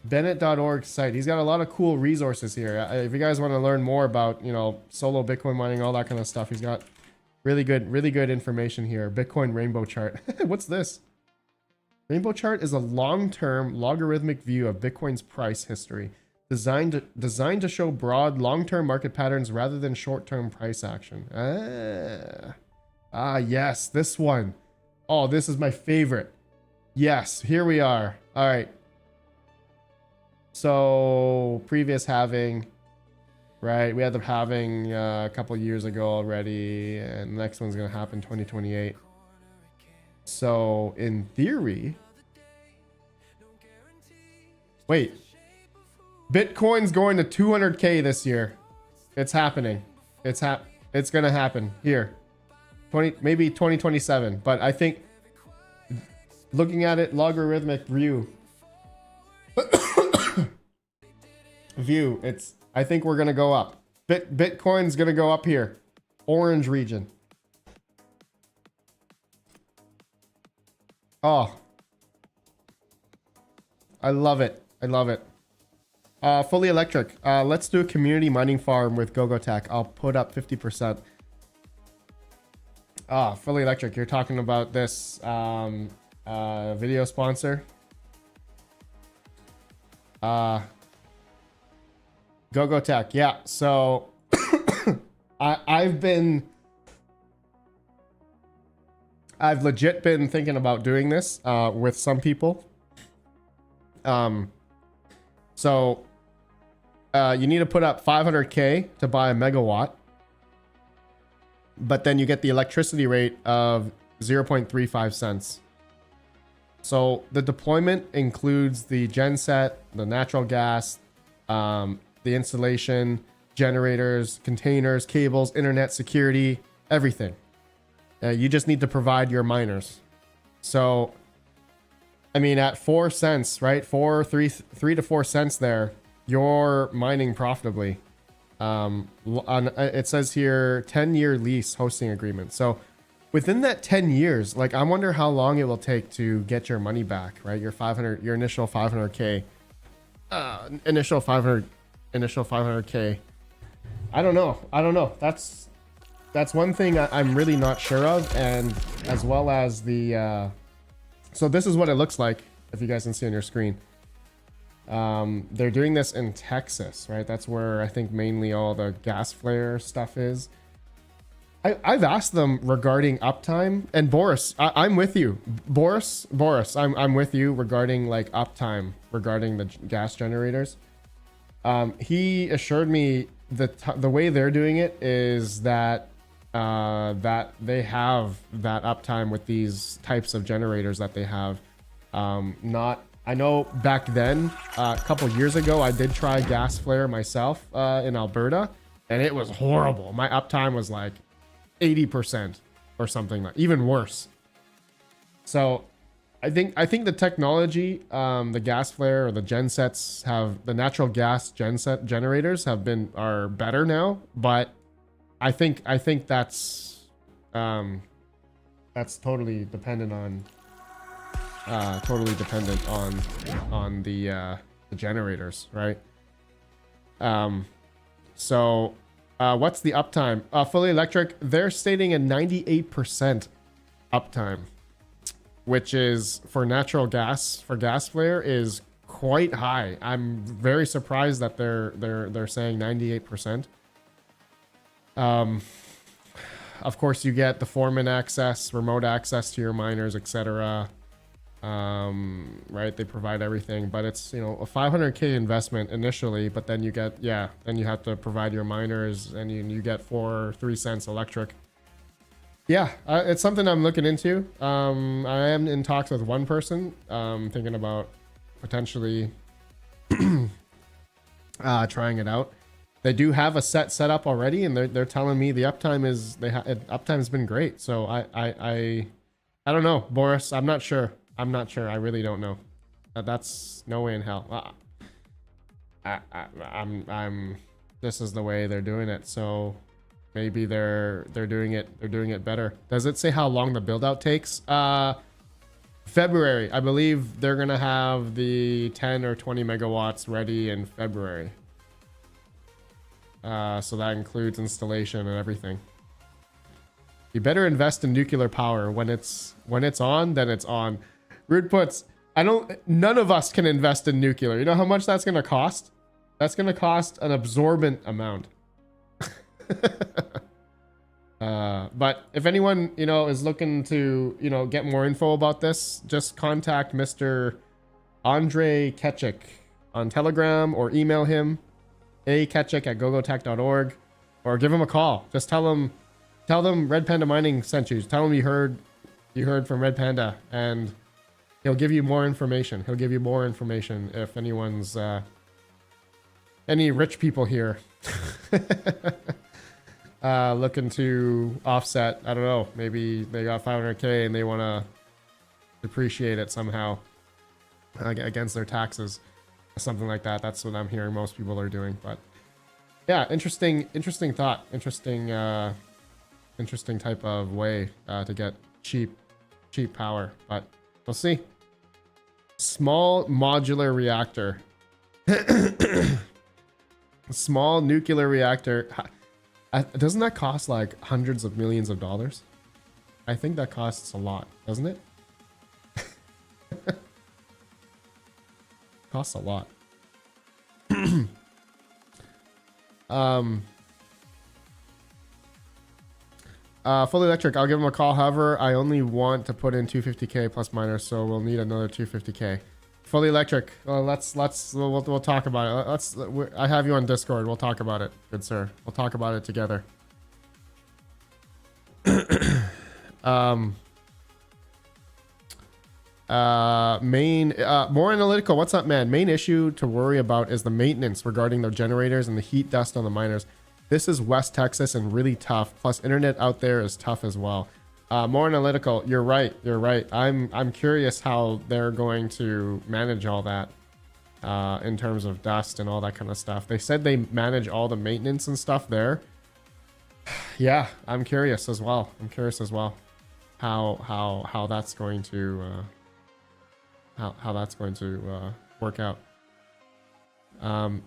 Bennett.org site. He's got a lot of cool resources here. If you guys want to learn more about, solo Bitcoin mining, all that kind of stuff, he's got really good information here. Bitcoin rainbow chart. What's this? Rainbow chart is a long-term logarithmic view of Bitcoin's price history, designed to show broad long-term market patterns rather than short-term price action. Yes, this one. Oh, this is my favorite. Yes, here we are. All right. So previous halving, right? We had the halving a couple years ago already, and the next one's gonna happen 2028. So in theory, wait, Bitcoin's going to 200K this year. It's happening. It's gonna happen here. Maybe 2027, but I think looking at it logarithmic view, I think we're gonna go up. Bitcoin's gonna go up here, orange region. Oh, I love it. I love it. Fully electric. Let's do a community mining farm with GoGoTech. I'll put up 50%. Fully electric. You're talking about this video sponsor. GoGoTech. Yeah. So I've been I've legit been thinking about doing this with some people. So you need to put up 500K to buy a megawatt, but then you get the electricity rate of 0.35 cents. So the deployment includes the genset, the natural gas, the installation, generators, containers, cables, internet security, everything. You just need to provide your miners. So, I mean, at 4 cents, right? 3 to 4 cents there, you're mining profitably. It says here 10-year lease hosting agreement. So within that 10 years, like, I wonder how long it will take to get your money back, right? Your initial 500K, initial 500K. I don't know. That's one thing I'm really not sure of. And as well as the, so this is what it looks like. If you guys can see on your screen, they're doing this in Texas, right? That's where I think mainly all the gas flare stuff is. I've asked them regarding uptime, and Boris, I'm with you. Boris, I'm with you regarding like uptime, regarding the gas generators. He assured me that the way they're doing it is that that they have that uptime with these types of generators that they have. I know back then, a couple years ago, I did try gas flare myself in Alberta, and it was horrible. My uptime was like 80% or something, like even worse. So I think the technology, the gas flare or the gensets the natural gas genset generators are better now, but I think that's totally dependent on the generators, right? So what's the uptime? Fully electric, they're stating a 98% uptime, which is for natural gas, for gas flare, is quite high. I'm very surprised that they're saying 98%. Of course, you get the foreman access, remote access to your miners, etc. Right? They provide everything, but it's, a 500K investment initially, but then you get, then you have to provide your miners, and you get 3 cents electric. Yeah, it's something I'm looking into. I am in talks with one person, thinking about potentially trying it out. They do have a set up already, and they're telling me the uptime uptime's been great. So I don't know, Boris. I'm not sure. I really don't know. That's no way in hell. This is the way they're doing it. So maybe they're doing it better. Does it say how long the build out takes? February. I believe they're gonna have the 10 or 20 megawatts ready in February. So that includes installation and everything. You better invest in nuclear power. When it's on, then it's on. Rude puts, none of us can invest in nuclear. You know how much that's gonna cost? That's gonna cost an absorbent amount. But if anyone, is looking to, get more info about this, just contact Mr. Andre Ketchik on Telegram, or email him, aketchik@gogotech.org, or give him a call. Just tell them Red Panda Mining sent you. Tell him you heard from Red Panda, and he'll give you more information. He'll give you more information if anyone's any rich people here looking to offset. I don't know, maybe they got 500K and they want to depreciate it somehow against their taxes, something like that. That's what I'm hearing most people are doing. But yeah, interesting thought, interesting type of way to get cheap power, but we'll see. Small modular reactor. Small nuclear reactor. Doesn't that cost like hundreds of millions of dollars? I think that costs a lot, doesn't it? Costs a lot. Fully electric. I'll give him a call. However, I only want to put in 250k plus miners, so we'll need another 250k. Fully electric. We'll talk about it. I have you on Discord. We'll talk about it, good sir. We'll talk about it together. More analytical. What's up, man? Main issue to worry about is the maintenance regarding the generators and the heat dust on the miners. This is West Texas and really tough. Plus, internet out there is tough as well. More analytical. You're right. You're right. I'm curious how they're going to manage all that in terms of dust and all that kind of stuff. They said they manage all the maintenance and stuff there. Yeah, I'm curious as well. I'm curious as well how that's going to how that's going to work out.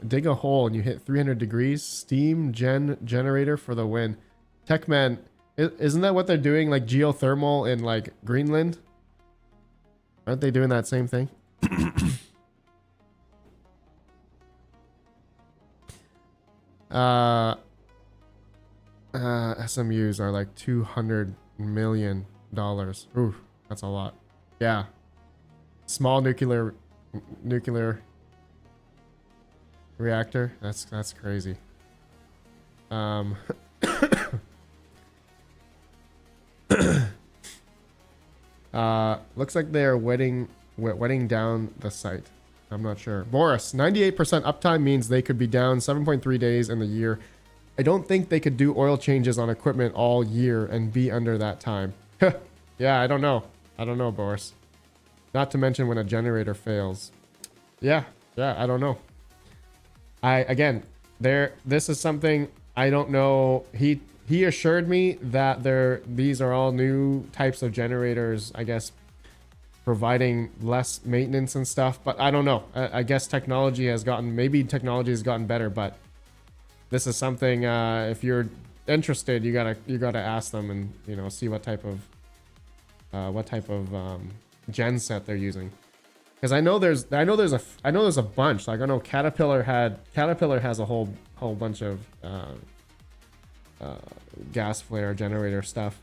Dig a hole and you hit 300 degrees. Steam generator for the win. Techman, isn't that what they're doing, like geothermal in like Greenland? Aren't they doing that same thing? SMUs are like $200 million. Ooh, that's a lot. Yeah. Small nuclear reactor. That's crazy. Looks like they are wetting down the site. I'm not sure. Boris, 98% uptime means they could be down 7.3 days in the year. I don't think they could do oil changes on equipment all year and be under that time. Yeah, I don't know. I don't know, Boris. Not to mention when a generator fails. Yeah, I don't know. This is something I don't know. He assured me that these are all new types of generators, I guess, providing less maintenance and stuff, but I don't know. I guess technology has gotten better, but this is something, if you're interested, you gotta ask them and, you know, see what type of gen set they're using. Because I know there's a bunch. Like I know Caterpillar has a whole bunch of gas flare generator stuff.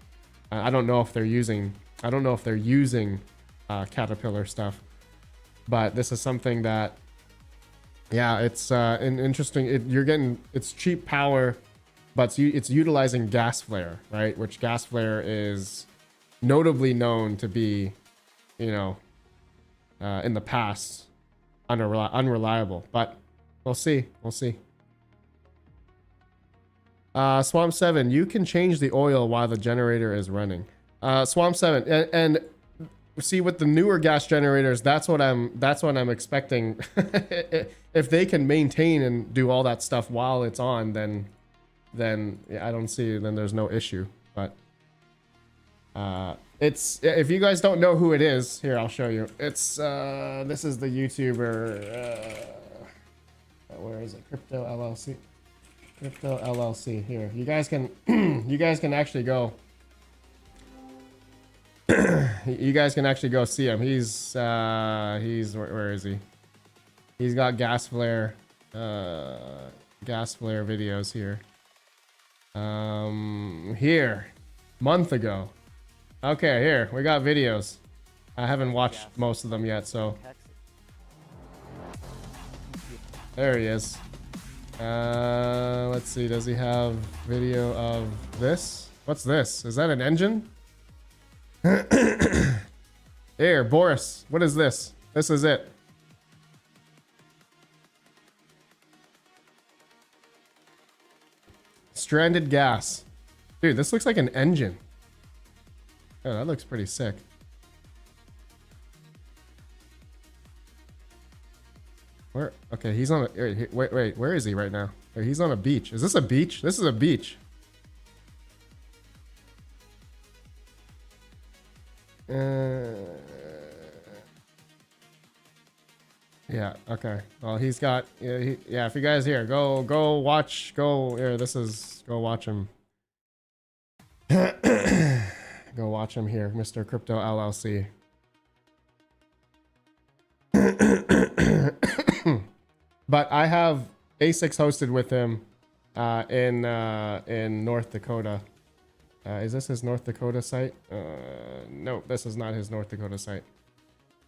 I don't know if they're using Caterpillar stuff, but this is something that, yeah, it's an interesting. It's cheap power, but it's utilizing gas flare, right? Which gas flare is notably known to be, you know, in the past unreliable. But we'll see. Swamp 7, you can change the oil while the generator is running. Swamp 7, and see, with the newer gas generators, that's what I'm expecting. If they can maintain and do all that stuff while it's on, then yeah, I don't see, then there's no issue. But it's, if you guys don't know who it is, here, I'll show you. It's this is the YouTuber, where is it? Crypto LLC. Here, you guys can actually go. You guys can actually go see him. He's where is he? He's got gas flare videos here. Here, month ago. Okay, here we got videos. I haven't watched most of them yet, so there he is. Let's see. Does he have video of this? What's this? Is that an engine? Here, Boris. What is this? This is it. Stranded gas. Dude, this looks like an engine. Oh, that looks pretty sick. Where? Okay, he's on a... Wait, where is he right now? Wait, he's on a beach. Is this a beach? This is a beach. Yeah, okay. Well, he's got... Yeah, if you guys here, go watch... Here, this is... Go watch him. Go watch him here, Mr. Crypto LLC. But I have ASICs hosted with him in North Dakota. Is this his North Dakota site? No, this is not his North Dakota site.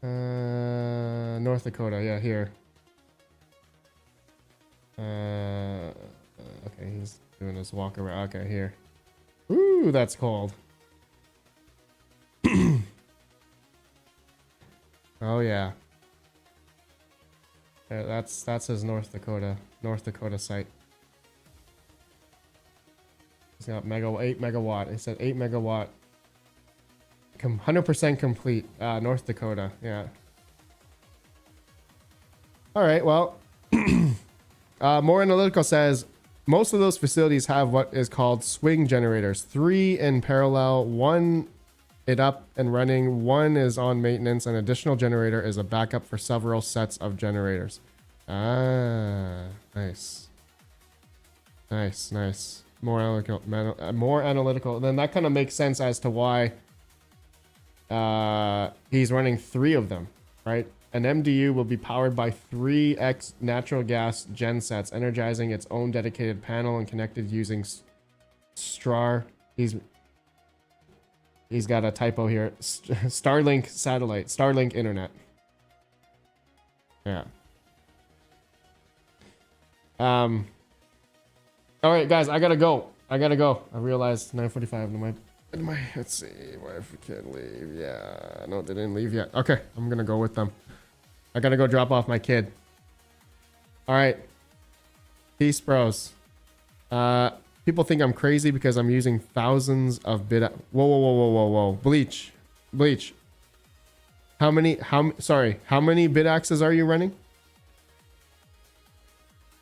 North Dakota, yeah, here. Okay, he's doing his walk around. Okay, here. Ooh, that's cold. Oh yeah. That's his North Dakota site. He's got 8 megawatt. He said 8 megawatt. 100% complete. North Dakota. Yeah. All right. Well, More Analytical says most of those facilities have what is called swing generators. 3 in parallel, 1 it up and running, 1 is on maintenance, an additional generator is a backup for several sets of generators. Ah, nice. Nice. More analytical. Then that kind of makes sense as to why he's running 3 of them, right? An MDU will be powered by 3x natural gas gensets, energizing its own dedicated panel and connected using STAR. He's got a typo here. Starlink satellite. Starlink internet. Yeah. All right, guys, I gotta go. I realized 9:45. Let's see. Wife can't leave. Yeah. No, they didn't leave yet. Okay, I'm gonna go with them. I gotta go drop off my kid. All right. Peace, bros. People think I'm crazy because I'm using thousands of bit. Whoa. Bleach. How many bit axes are you running?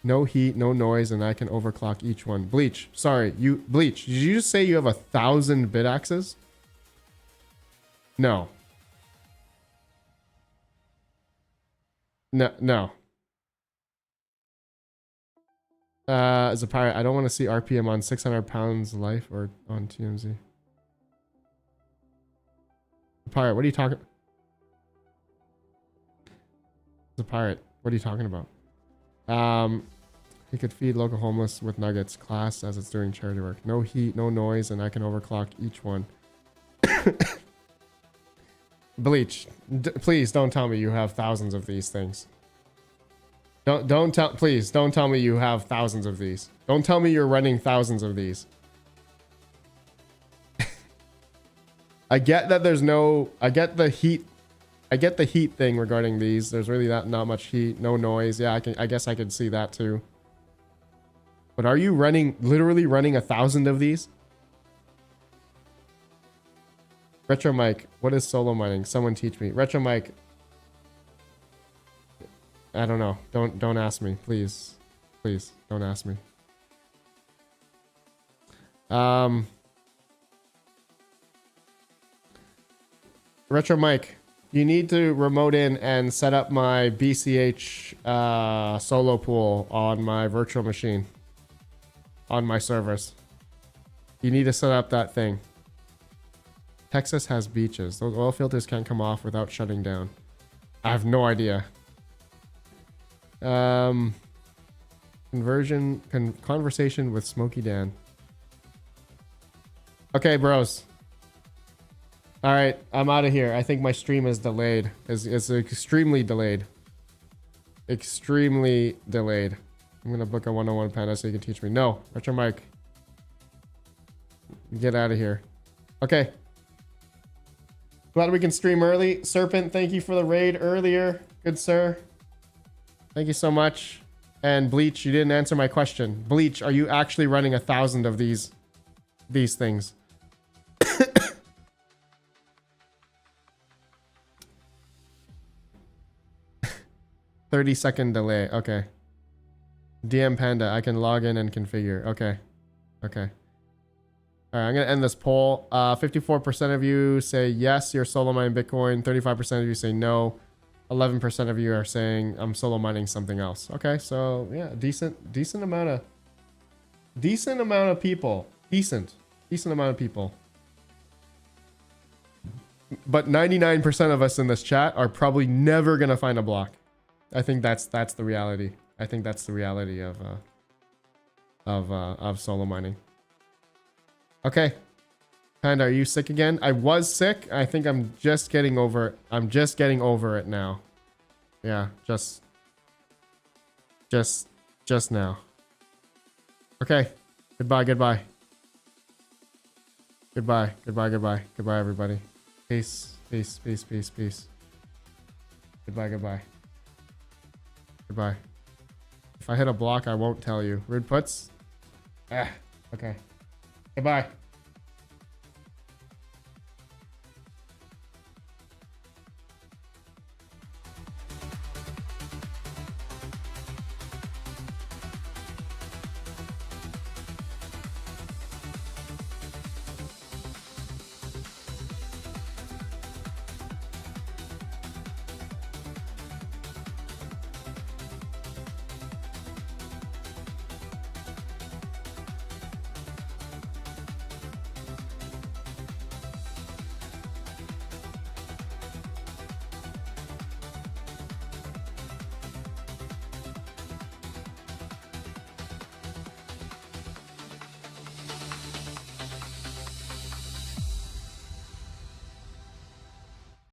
No heat, no noise, and I can overclock each one. Bleach. Did you just say you have 1,000 bit axes? No. As a pirate, I don't want to see RPM on 600 pounds life or on TMZ. Pirate, what are you talking? As a pirate, what are you talking about? He could feed local homeless with nuggets. Class as it's doing charity work. No heat, no noise, and I can overclock each one. Bleach, please don't tell me you have thousands of these things. Please don't tell me you have thousands of these. Don't tell me you're running thousands of these. I get that there's no. I get the heat thing regarding these. There's really not much heat, no noise. Yeah, I guess I could see that too. But are you literally running 1,000 of these? Retro Mike, what is solo mining? Someone teach me. Retro Mike, I don't know. Don't ask me, please. Please don't ask me. Retro Mike, you need to remote in and set up my BCH solo pool on my virtual machine. On my servers. You need to set up that thing. Texas has beaches. Those oil filters can't come off without shutting down. I have no idea. Conversation with Smokey Dan. Okay, bros. All right, I'm out of here. I think my stream is delayed. It's extremely delayed. Extremely delayed. I'm gonna book a 101 panda so you can teach me. No, Retro Mike. Get out of here. Okay. Glad we can stream early. Serpent, thank you for the raid earlier. Good sir. Thank you so much. And Bleach, you didn't answer my question. Bleach, are you actually running 1,000 of these things? 30-second delay. Okay. DM Panda, I can log in and configure. Okay. All right, I'm gonna end this poll. 54% of you say yes, you're solo mining Bitcoin. 35% of you say no. 11% of you are saying I'm solo mining something else. Okay, so yeah, decent amount of people. Decent amount of people. But 99% of us in this chat are probably never gonna find a block. I think that's the reality. I think that's the reality of solo mining. Okay. Panda, are you sick again? I was sick. I think I'm just getting over it. I'm just getting over it now. Yeah, just now. Okay. Goodbye, goodbye. Goodbye, goodbye, goodbye. Goodbye, everybody. Peace, peace, peace, peace, peace. Goodbye, goodbye. Goodbye. If I hit a block, I won't tell you. Rude puts? Ah, okay. Goodbye.